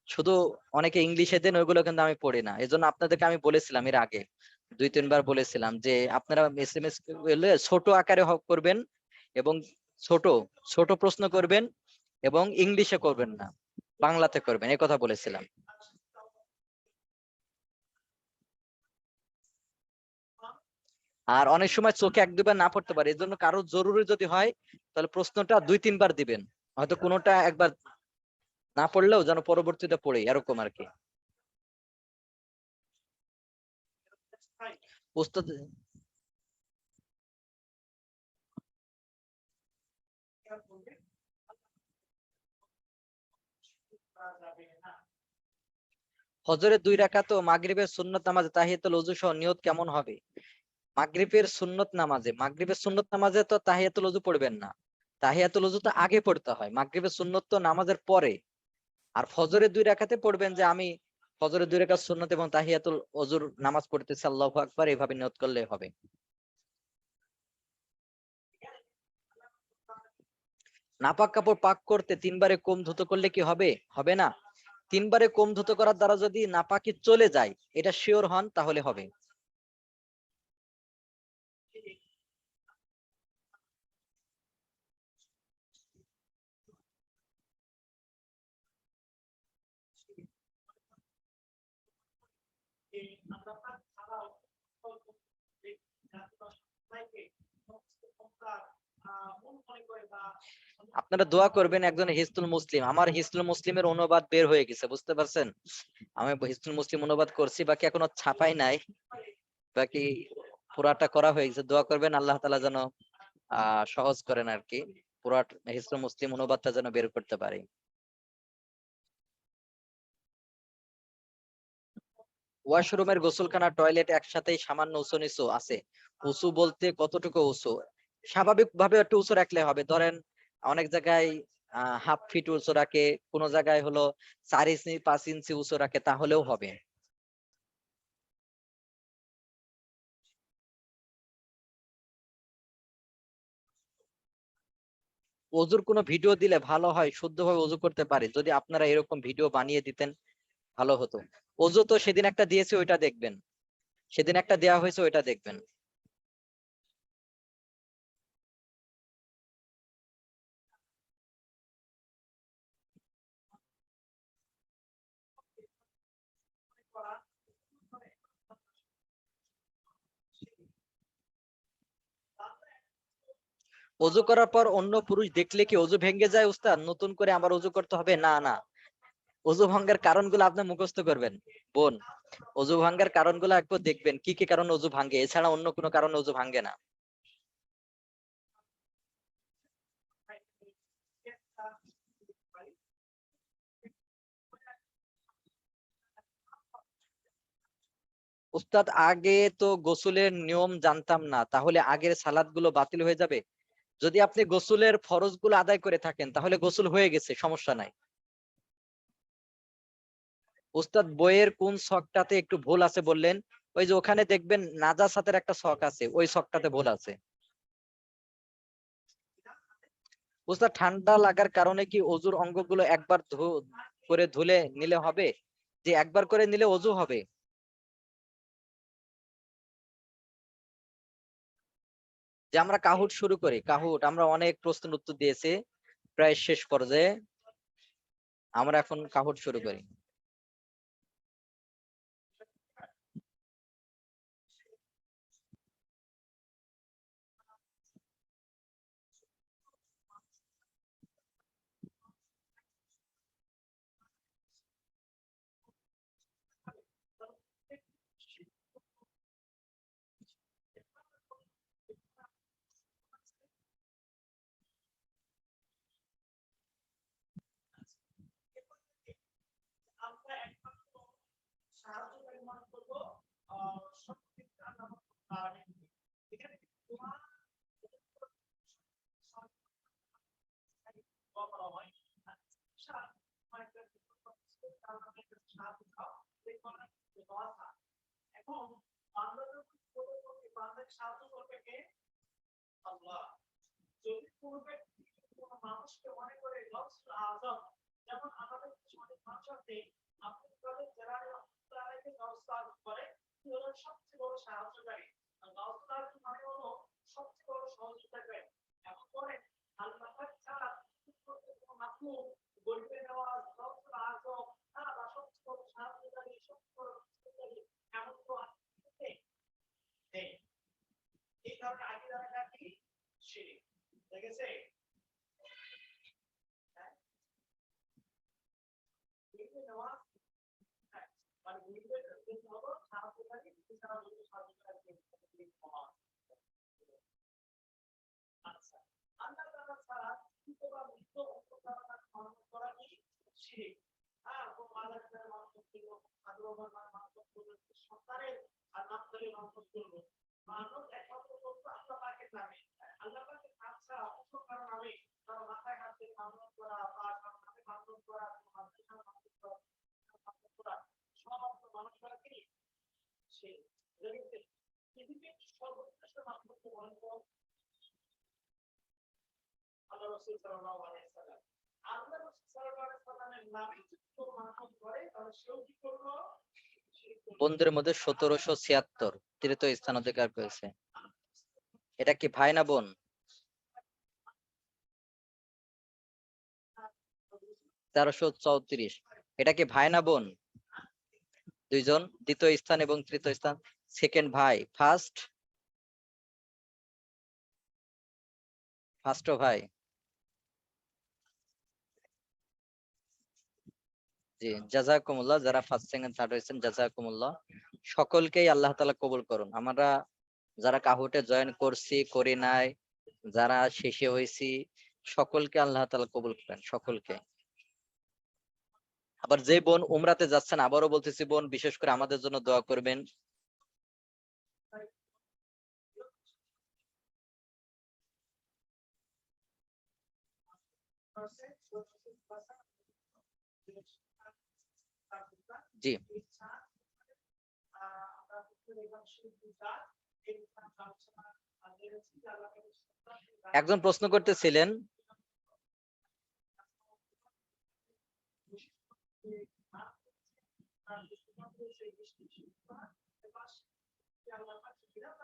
Speaker 1: শুধু অনেকে ইংলিশে দেন, ওইগুলো কিন্তু আমি পড়ি না। এই জন্য আপনাদেরকে আমি বলেছিলাম এর আগে 2-3 বার বলেছিলাম যে আপনারা এসএমএস ছোট আকারে করবেন, এবং ছোট ছোট প্রশ্ন করবেন, এবং ইংলিশে করবেন না, বাংলাতে করবেন, এই কথা বলেছিলাম। আর অনেক সময় চোখে 1-2 বার না পড়তে পারে, এই জন্য কারো জরুরি যদি হয় তাহলে প্রশ্নটা 2-3 বার দিবেন, হয়তো কোনোটা একবার না পড়লেও যেন পরবর্তীতে পড়ে, এরকম আর কি। উস্তাদ, ফজরের 2 রাকাত ও মাগরিবের সুন্নত নামাজে তাহিয়াতুল ওযু সহ নিয়ত কেমন হবে? মাগরিবের সুন্নত নামাজে তো তাহিয়াতুল ওযু পড়বেন না, তাহিয়াতুল ওযু তো আগে পড়তে হয়, মাগরিবের সুন্নত তো নামাজের পরে। আর ফজরের 2 রাকাতে পড়বেন যে আমি ফজরের 2 রাকাত সুন্নত এবং তাহিয়াতুল ওযুর নামাজ পড়তেছি, আল্লাহু আকবার, এইভাবে নিয়ত করলে হবে। নাপাক কাপড় পাক করতে 3 বারে কম ধুত করলে কি হবে? হবে না। 3 বারে কম ধুত করার দ্বারা যদি নাপাকি চলে যায়, এটা শিওর হন, তাহলে হবে। আপনারা দোয়া করবেন একজন হিজতুল মুসলিম। আমার হিজতুল মুসলিমের অনুবাদ বের হয়ে গেছে, বুঝতে পারছেন? আমি হিজতুল মুসলিম অনুবাদ করছি, বাকি এখনো ছাপাই নাই, বাকি পুরাটা করা হয়ে গেছে। দোয়া করবেন আল্লাহ তাআলা যেন সহজ করেন আর কি, পুরা হিজতুল মুসলিম অনুবাদটা যেন বের করতে পারি। ওয়াশরুমের গোসলখানা টয়লেট একসাথেই সামান্য উঁচু নিচু আছে। উঁচু বলতে কতটুকু উঁচু? স্বাভাবিক ভাবে একটু উঁচু রাখলে হবে। ধরেন অনেক জায়গায় 1/2 ফিট উঁচু রাখে, কোন জায়গায় হলো 4 ইঞ্চি 5 ইঞ্চি উঁচু রাখে, তাহলেও হবে। ওযুর কোনো ভিডিও দিলে ভালো হয়, শুদ্ধভাবে ওযু করতে পারি। যদি আপনারা এরকম ভিডিও বানিয়ে দিতেন ভালো হতো। ওযু তো সেদিন একটা দিয়েছে, ওইটা দেখবেন। সেদিন একটা দেওয়া হয়েছে, ওইটা দেখবেন। ওযু করার পর অন্য পুরুষ দেখলে কি ওযু ভেঙে যায় উস্তাদ? নতুন করে আবার ওযু করতে হবে? না না, ওযু ভঙ্গের কারণগুলো আপনি মুখস্থ করবেন বোন। ওযু ভাঙ্গার কারণগুলো একবার দেখবেন, কি কি কারণে ওযু ভাঙ্গে, এছাড়া অন্য কোনো কারণে ওযু ভাঙ্গে না। উস্তাদ আগে তো গোসলের নিয়ম জানতাম না, তাহলে আগের সালাত গুলো বাতিল হয়ে যাবে? যদি আপনি গোসলের ফরজ গুলো আদায় করে থাকেন তাহলে গোসল হয়ে গেছে, সমস্যা নাই। উস্তাদ বইয়ের কোন ছকটাতে একটু ভুল আছে বললেন? ওই যে ওখানে দেখবেন নাজাসাতের একটা ছক আছে, ওই ছকটাতে ভুল আছে। উস্তাদ ঠান্ডা লাগার কারণে কি অজুর অঙ্গগুলো একবার করে ধুলে নিলে হবে? যে একবার করে নিলে অজু হবে? যে আমরা কাহুট শুরু করি, কাহুট আমরা অনেক প্রশ্নের উত্তর দিয়েছি, প্রায় শেষ পর্যায়ে আমরা এখন কাহুট শুরু করি। বন্ধুদের মধ্যে 1776 তৃতীয় স্থান অধিকার করেছে। এটা কি ভাই না বোন? 1334। এটা কি ভাই না বোন? দুইজন। দ্বিতীয় স্থান এবং তৃতীয় স্থান সেকেন্ড ভাই, ফার্স্ট ফার্স্ট ভাই, জি জাযাকুমুল্লাহ, যারা ফার্স্ট সেকেন্ড থার্ড হয়েছেন জাযাকুমুল্লাহ, সকলকেই আল্লাহ তাআলা কবুল করুন। আমরা যারা কাহুটে জয়েন করছি করি নাই, যারা শেষে হয়েছি, সকলকে আল্লাহ তাআলা কবুল করেন, সকলকে। আবার যে বোন উমরাতে যাচ্ছেন, আবারও বলতেছি বোন, বিশেষ করে আমাদের জন্য দোয়া করবেন। জি একজন প্রশ্ন করতেছিলেন,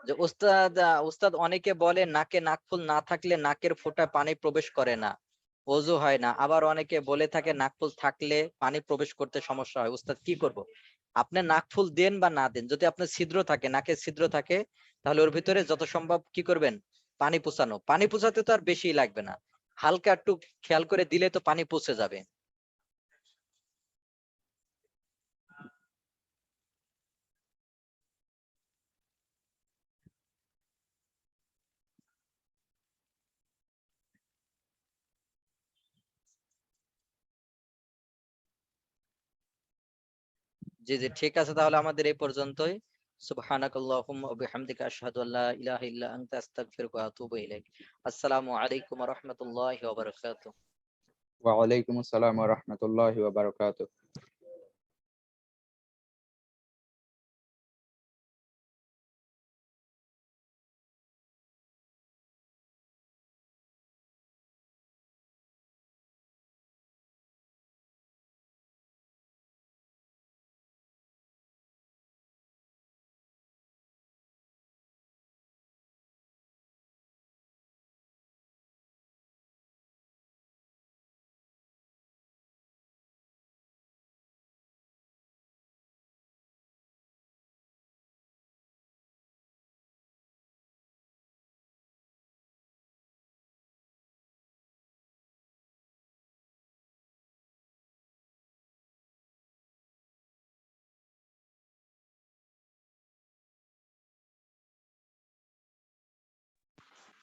Speaker 1: যে উস্তাদ অনেকে বলে নাকে নাকফুল না থাকলে নাকের ফোঁটা পানি প্রবেশ করে না, ওযু হয় না। আবার অনেকে বলে থাকে নাকফুল থাকলে পানি প্রবেশ করতে সমস্যা হয়। উস্তাদ কি করব? আপনি নাকফুল দেন বা না দেন, যদি আপনার ছিদ্র থাকে, নাকের ছিদ্র থাকে, তাহলে ওর ভিতরে যত সম্ভব কি করবেন? পানি পৌঁছানো। পানি পৌঁছাতে তো আর বেশি লাগবে না, হালকা একটু খেয়াল করে দিলে তো পানি পৌঁছে যাবে। জি জি ঠিক আছে, তাহলে আমাদের এই পর্যন্তই। সুবহানাকাল্লাহুম্মা ওয়া বিহামদিকা আশহাদু আল্লা ইলাহা ইল্লা আনতা আস্তাগফিরুকা ওয়া আতুবু ইলাইক। আসসালামু আলাইকুম ওয়া রাহমাতুল্লাহি ওয়া বারাকাতুহু।
Speaker 2: ওয়া আলাইকুম আসসালাম ওয়া রাহমাতুল্লাহি ওয়া বারাকাতুহু।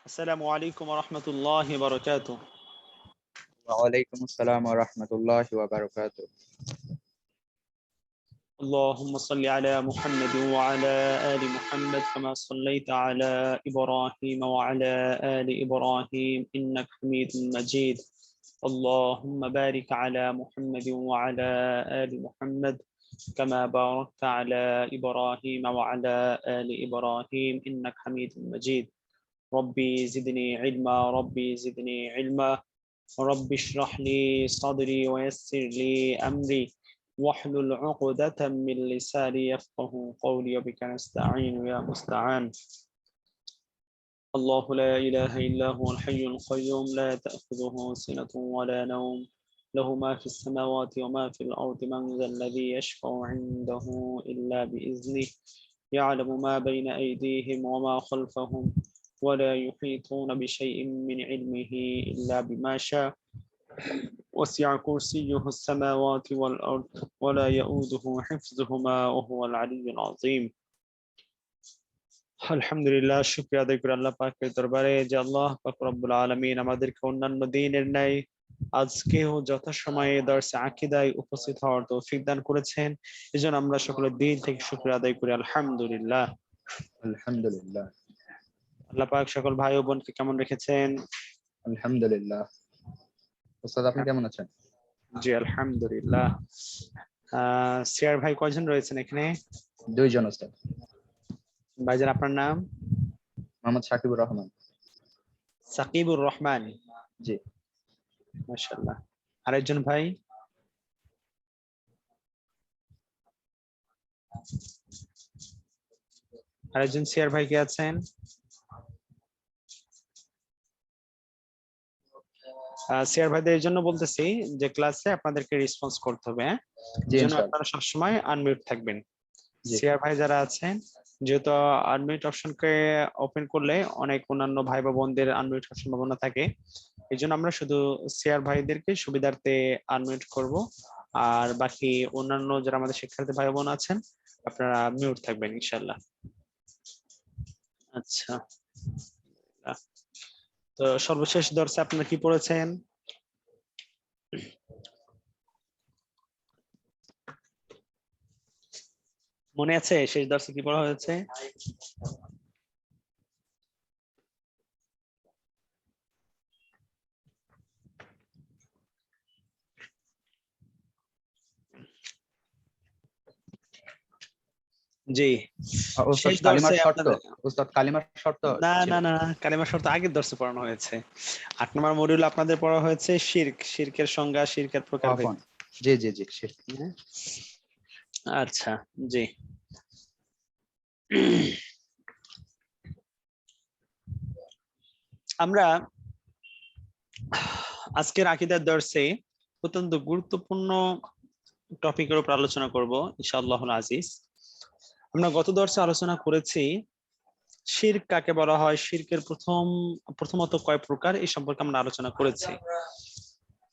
Speaker 6: السلام عليكم ورحمة الله وبركاته.
Speaker 2: ওয়া আলাইকুম আসসালাম ওয়া রাহমাতুল্লাহি ওয়া বারাকাতুহু।
Speaker 6: اللهم صل على محمد وعلى آل محمد كما صليت على إبراهيم وعلى آل إبراهيم إنك حميد مجيد. اللهم بارك على محمد وعلى آل محمد كما باركت على إبراهيم وعلى آل إبراهيم إنك حميد مجيد. ربي زدني علما، ربي زدني علما، رب اشرح لي صدري ويسر لي أمري واحلل عقدة من لساني يفقه قولي وبك نستعين يا مستعان. الله لا إله إلا هو الحي القيوم لا تأخذه سنة ولا نوم، له ما في السماوات وما في الأرض، من ذا الذي يشفع عنده إلا بإذنه، يعلم ما بين أيديهم وما خلفهم ولا يحيطون بشيء من علمه إلا بما شاء، وسع كرسيه السماوات والأرض ولا يؤوده حفظهما وهو العلي العظيم. আলহামদুলিল্লাহ, শুকরিয়া আদায় করি আল্লাহ পাকের দরবারে যে আল্লাহ পাক রব্বুল আলামিন আমাদেরকে অন্যান্য দিনের ন্যায় আজকেও যথাসময়ে দর্সে আকীদায় উপস্থিত হওয়ার তৌফিক দান করেছেন। এজন্য আমরা সকলে দিল থেকে শুকরিয়া আদায় করি আলহামদুলিল্লাহ।
Speaker 2: আলহামদুলিল্লাহ।
Speaker 6: আল্লাহ পাক সকল ভাই ও বোনকে কেমন রেখেছেন?
Speaker 2: আলহামদুলিল্লাহ। উস্তাদ আপনি কেমন আছেন?
Speaker 6: জি আলহামদুলিল্লাহ। সিয়ার ভাই কয়জন রয়েছেন এখানে?
Speaker 2: 2 জন উস্তাদ।
Speaker 6: ভাইজান আপনার নাম?
Speaker 2: মোহাম্মদ সাকিবুর রহমান।
Speaker 6: সাকিবুর রহমান।
Speaker 2: জি
Speaker 6: মাশাআল্লাহ। আরেকজন ভাই? আরেকজন সিয়ার ভাই কে আছেন? সিয়ার ভাইদের এই জন্য বলতেছি যে ক্লাসে আপনাদেরকে রেসপন্স করতে হবে, হ্যাঁ?
Speaker 2: জি
Speaker 6: এই জন্য
Speaker 2: ইনশাআল্লাহ।
Speaker 6: আপনারা সবসময় আনমিউট থাকবেন।
Speaker 2: জি।
Speaker 6: সিয়ার ভাই যারা আছেন যেহেতু আনমিউট অপশনকে ওপেন করলে অনেক অন্যান্য ভাই বা বোনদের আনমিউট হওয়ার সম্ভাবনা থাকে, এই জন্য আমরা শুধু সিআর ভাইদেরকে সুবিধার্থে আনমিউট করব, আর বাকি অন্যান্য যারা আমাদের শিক্ষার্থী ভাই বোন আছেন আপনারা মিউট থাকবেন ইনশাল্লাহ। আচ্ছা, তো সর্বশেষ দর্শে আপনারা কি পড়েছেন? মনে আছে শেষ দর্শে কি পড়া হয়েছে? জি,
Speaker 2: উস্তাদ
Speaker 6: শেষ
Speaker 2: কালিমার
Speaker 6: দর্শে
Speaker 2: শর্ত,
Speaker 6: আপনাদের
Speaker 2: উস্তাদ কালিমার শর্ত
Speaker 6: না
Speaker 2: ছিল।
Speaker 6: না না কালিমার শর্ত আগের দর্শে পড়ানো হয়েছে। 8 নম্বর মডিউল আপনাদের পড়া হয়েছে শিরক, শিরকের সংজ্ঞা, শিরকের প্রকারভেদ।
Speaker 2: কখন? জি জি জি শিরক।
Speaker 6: হ্যাঁ? আচ্ছা, জি। আমরা আজকের আকীদার দর্শে অত্যন্ত গুরুত্বপূর্ণ টপিকের উপর আলোচনা করব ইনশাআল্লাহুল আজিজ। আমরা গত দর্শে আলোচনা করেছি শিরক কাকে বলা হয়, শিরকের প্রথমত কয় প্রকার, এই সম্পর্কে আমরা আলোচনা করেছি।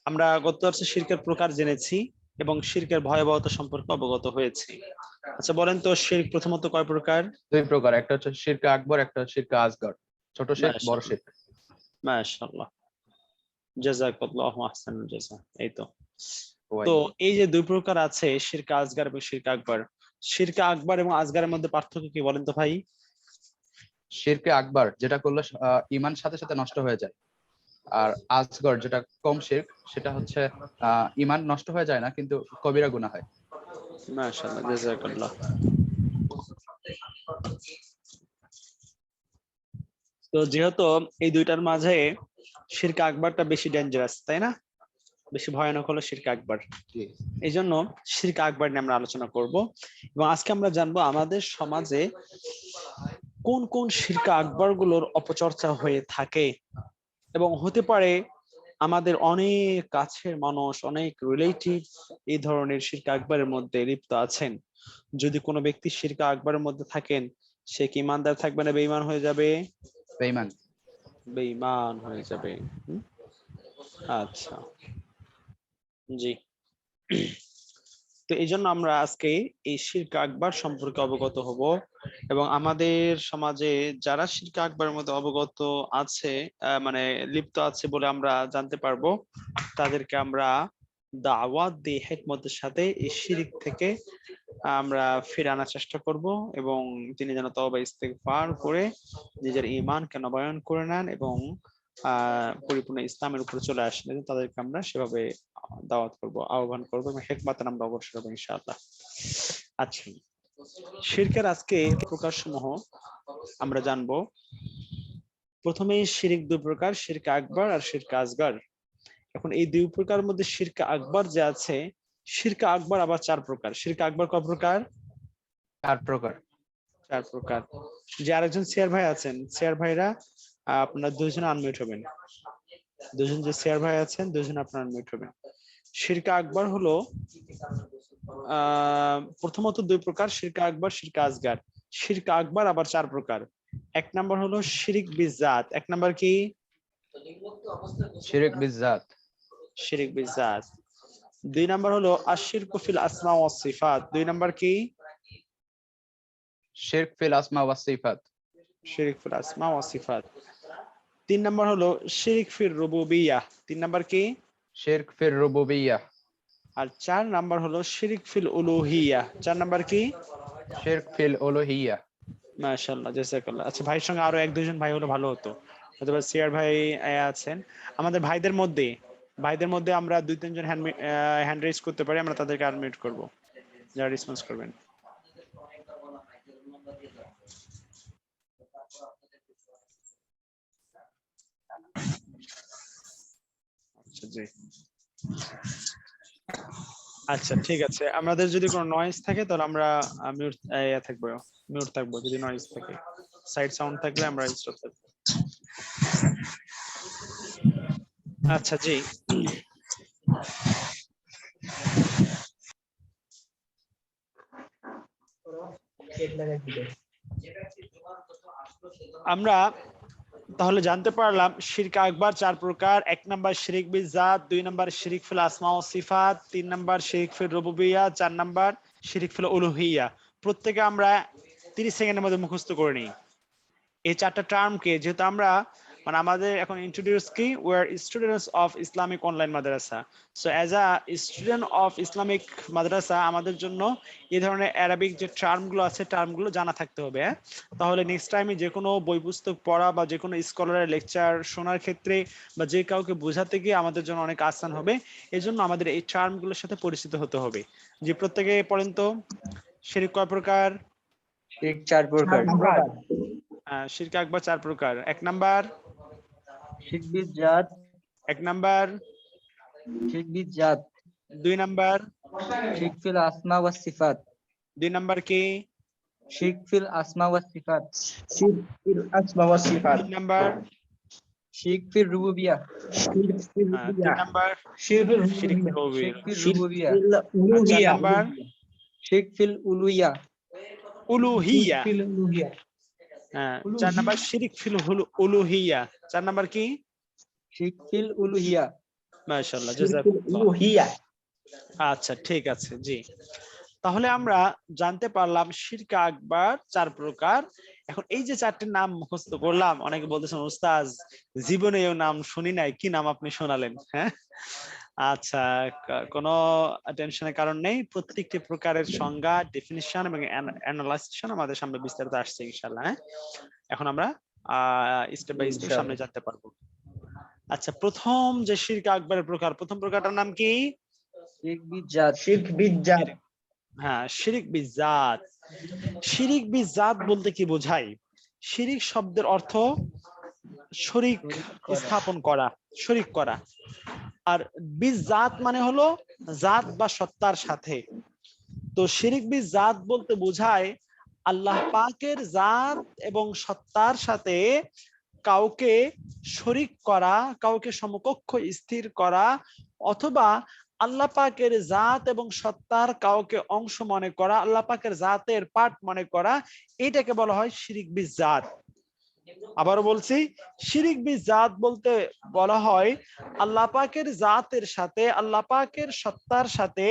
Speaker 6: আমরা গত দর্শে শিরকের প্রকার জেনেছি এবং শিরকের ভয়াবহতা সম্পর্কে অবগত হয়েছি। আচ্ছা বলেন তো শিরক প্রথমত কয় প্রকার?
Speaker 2: 2 প্রকার, একটা হচ্ছে শিরকে আকবর, একটা হচ্ছে শিরকে আসগর। ছোট শিরক, বড় শিরক।
Speaker 6: মাশাআল্লাহ, জাযাকাল্লাহু আহসানুল জাযা। এই তো
Speaker 2: ওয়াই।
Speaker 6: তো এই যে 2 প্রকার আছে, শিরক আসগার এবং শিরক আকবর। শিরক আকবর এবং আসগারের মধ্যে পার্থক্য কি বলেন তো ভাই?
Speaker 2: শিরকে আকবর যেটা করলে ঈমান সাথে সাথে নষ্ট হয়ে যায়, আর আসগর যেটা কম শিরক, সেটা হচ্ছে ঈমান নষ্ট হয়ে যায় না কিন্তু কবিরা গুনাহ হয়।
Speaker 6: মাশাআল্লাহ, জাযাকাল্লাহ। তো যেহেতু এই দুইটার মাঝে শিরক আকবরটা বেশি ডেঞ্জারাস, তাই না? বেশি ভয়ানক হলো শিরক আকবর।
Speaker 2: জি।
Speaker 6: এই জন্য শিরক আকবর নিয়ে আমরা আলোচনা করব এবং আজকে আমরা জানবো আমাদের সমাজে কোন কোন শিরক আকবর গুলোর অপচর্চা হয়ে থাকে এবং হতে পারে আমাদের অনেক কাছের মানুষ, অনেক রিলেটিভ এই ধরনের শিরক আকবরের মধ্যে লিপ্ত আছেন। যদি কোনো ব্যক্তি শিরক আকবরের মধ্যে থাকেন, সে কি ইমানদার থাকবে না বেঈমান হয়ে যাবে?
Speaker 2: বেঈমান।
Speaker 6: বেঈমান হয়ে যাবে। আচ্ছা, জি। তো এই জন্য আমরা আজকে এই শিরক আকবর সম্পর্কে অবগত হব এবং আমাদের সমাজে যারা শিরক আকবরের মধ্যে অবগত আছে, মানে লিপ্ত আছে বলে আমরা জানতে পারবো, তাদেরকে আমরা দাওয়াত দিয়ে হিকমতের সাথে এই শিরক থেকে আমরা ফিরে আনার চেষ্টা করব এবং তিনি যেন তওবা ইস্তেগফার করে নিজের ঈমানকে নবায়ন করে নেন এবং পরিপূর্ণ ইসলামের উপরে চলে আসলে তাদেরকে আমরা সেভাবে দাওয়াত করব, আহ্বান করব এবং হিকমতে আমরা অবশ্যই করব ইনশাআল্লাহ। আচ্ছা, শিরকের আজকে প্রকারসমূহ আমরা জানবো। প্রথমে শিরক 2 প্রকার, শিরক আকবর আর শিরক আসগর। এখন এই 2 প্রকারের মধ্যে শিরক আকবর যে আছে, শিরক আকবর আবার 4 প্রকার। শিরক আকবর কয় প্রকার?
Speaker 2: 4 প্রকার।
Speaker 6: 4 প্রকার। যে আরেকজন শেয়ার ভাই আছেন, শেয়ার ভাইরা আপনারা দুইজন আনমিউট হবেন। দুইজন যে শেয়ার ভাই আছেন, দুইজন আপনারা আনমিউট হবেন। শিরক আকবর হলো প্রথমত 2 প্রকার, শিরক আকবর, শিরক আসগর। শিরক আকবর আবার 4 প্রকার। 1 নাম্বার হলো শিরক বিজাত। 1 নাম্বার কি?
Speaker 2: শিরক বিজাত।
Speaker 6: শিরক বিজাত। 2 নাম্বার হলো আশিরকু ফিল আসমা ওয়াস সিফাত। 2 নাম্বার কি?
Speaker 2: শিরক ফিল আসমা ওয়াস সিফাত।
Speaker 6: শিরক ফিল আসমা ওয়াস সিফাত। 3 নাম্বার হলো শিরক ফির রুবুবিয়াহ। 3 নাম্বার কি?
Speaker 2: শিরক ফির রুবুবিয়াহ।
Speaker 6: আর 4 নাম্বার হলো শিরক ফিল উলুহিয়াহ। 4 নাম্বার কি?
Speaker 2: শিরক ফিল উলুহিয়াহ।
Speaker 6: মাশাআল্লাহ, জাযাকাল্লাহ। আচ্ছা, ভাইয়ের সঙ্গে আরো 1-2 জন ভাই হলে ভালো হতো। অথবা সিয়ার ভাই আছেন আমাদের ভাইদের মধ্যে আমরা 2-3 জন হ্যান্ড রেজ করতে পারি, আমরা তাদেরকে আনমিউট করব যারা রেসপন্স করবেন। আচ্ছা, জি। আচ্ছা, ঠিক আছে। আমাদের যদি কোনো নয়েজ থাকে তাহলে আমরা মিউট থাকবো যদি নয়েজ থাকে। সাইড সাউন্ড থাকলে আমরা স্টপ থাকবো। আচ্ছা, জি। আমরা তাহলে জানতে পারলাম শিরক আকবার 4 প্রকার। 1 নাম্বার শিরক বিজাত, 2 নাম্বার শিরক ফিল আসমা ও সিফাত, 3 নাম্বার শিরক ফিল রুবুবিয়্যা, 4 নাম্বার শিরক ফিল উলুহিয়্যা। প্রত্যেকে আমরা 30 সেকেন্ডের মধ্যে মুখস্থ করে নিই এই 4টা টার্মকে, যেহেতু আমরা মানে আমাদের এখন ইন্ট্রোডিউস কি, we are students of Islamic online মাদ্রাসা। So as a student of Islamic মাদ্রাসা আমাদের জন্য এই ধরনের অ্যারাবিক যে টার্মগুলো আছে টার্মগুলো জানা থাকতে হবে। তাহলে নেক্সট টাইমে যে কোনো বই পুস্তক পড়া বা যে কোনো স্কলারের লেকচার শোনার ক্ষেত্রে বা যে কাউকে বোঝাতে গিয়ে আমাদের জন্য অনেক আসান হবে। এই জন্য আমাদের এই টার্মগুলোর সাথে পরিচিত হতে হবে। যে প্রত্যেকে পড়েন তো, শিরক কয় প্রকার?
Speaker 7: শিরক 4 প্রকার।
Speaker 6: শিরক আকবার 4 প্রকার। 1 নাম্বার
Speaker 7: শিরক বিজাত,
Speaker 6: 1 নাম্বার,
Speaker 7: শিরক বিজাত,
Speaker 6: 2 নাম্বার,
Speaker 7: শিরক ফিল আসমা ওয়াস সিফাত,
Speaker 6: 2 নাম্বার কি,
Speaker 7: শিরক ফিল আসমা ওয়াস সিফাত,
Speaker 6: 3 নাম্বার,
Speaker 7: শিরক ফিল রুবুবিয়্যা,
Speaker 6: 3 নাম্বার শিরক ফিল রুবুবিয়্যা,
Speaker 7: শিরক
Speaker 6: 4 নাম্বার
Speaker 7: শিরক ফিল উলুহিয়্যা,
Speaker 6: উলুহিয়্যা, 4 নাম্বার শিরক ফিল উলুহিয়্যা, 4 নাম্বার কি,
Speaker 7: শিরক ফিল উলুহিয়্যা।
Speaker 6: মাশাআল্লাহ, জাযাকাল্লাহ। আচ্ছা ঠিক আছে জি। তাহলে আমরা জানতে পারলাম শিরক আকবার 4 প্রকার। এখন এই যে 4টি নাম মুখস্থ করলাম, অনেকে বলতেছেন উস্তাজ জীবনে এই নাম শুনি নাই, কি নাম আপনি শোনালেন? হ্যাঁ আচ্ছা, কোনো টেনশনের কারণ নেই। প্রত্যেকটি প্রকারের সংজ্ঞা, ডেফিনিশন এবং অ্যানালাইসিস আমাদের সামনে বিস্তারিত আসছে ইনশাআল্লাহ। এখন আমরা স্টেপ বাই স্টেপ সামনে যেতে পারবো। আচ্ছা, প্রথম যে শিরক আকবরের প্রকার, প্রথম প্রকারটার নাম কি?
Speaker 7: শিরক বিজাত।
Speaker 6: হ্যাঁ, শিরক বিজাত। শিরক বিজাত বলতে কি বোঝায়? শিরক শব্দের অর্থ শরীক স্থাপন করা, শরীক করা। আর বিজাত মানে হলো জাত বা সত্তার সাথে। তো শিরক বিজাত বলতে বোঝায় আল্লাহ পাকের জাত এবং সত্তার সাথে কাউকে শরীক করা, কাউকে সমকক্ষ স্থির করা, অথবা আল্লাহ পাকের জাত এবং সত্তার কাউকে অংশ মনে করা, আল্লাহ পাকের জাতের পার্ট মনে করা, এটাকে বলা হয় শিরক বিজাত। আবারও বলছি, শিরক বিজাত বলতে বলা হয় আল্লাহ পাকের জাতের সাথে, আল্লাহ পাকের সত্তার সাথে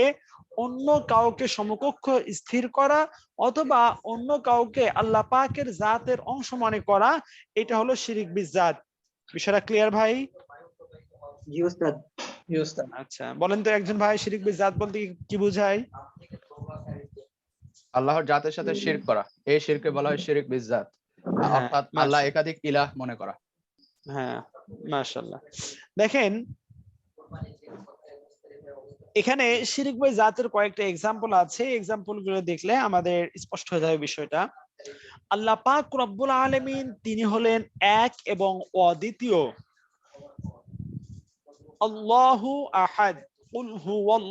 Speaker 6: অন্য কাউকে সমকক্ষ স্থির করা, অথবা অন্য কাউকে আল্লাহ পাকের জাতের অংশ মনে করা, এটা হলো শিরক বিজাত। বিষয়টা ক্লিয়ার ভাই?
Speaker 7: জি উস্তাদ।
Speaker 6: আচ্ছা বলেন তো একজন ভাই, শিরক বিজাত বলতে কি বোঝায়?
Speaker 2: আল্লাহর জাতের সাথে শিরক করা, এই শিরকে বলা হয় শিরক বিজাত, অর্থাৎ আল্লাহ একাধিক ইলাহ মনে করা।
Speaker 6: হ্যাঁ মাশাআল্লাহ। দেখেন এখানে শিরক বিজাতের কয়েকটা এক্সাম্পল আছে, এক্সাম্পল গুলো দেখলে আমাদের স্পষ্ট হয়ে যাবে বিষয়টা। আল্লাহ পাক রব্বুল আলামিন তিনি হলেন এক এবং অদ্বিতীয়। আল্লাহু আহাদ, কুল হুয়াল্লাহু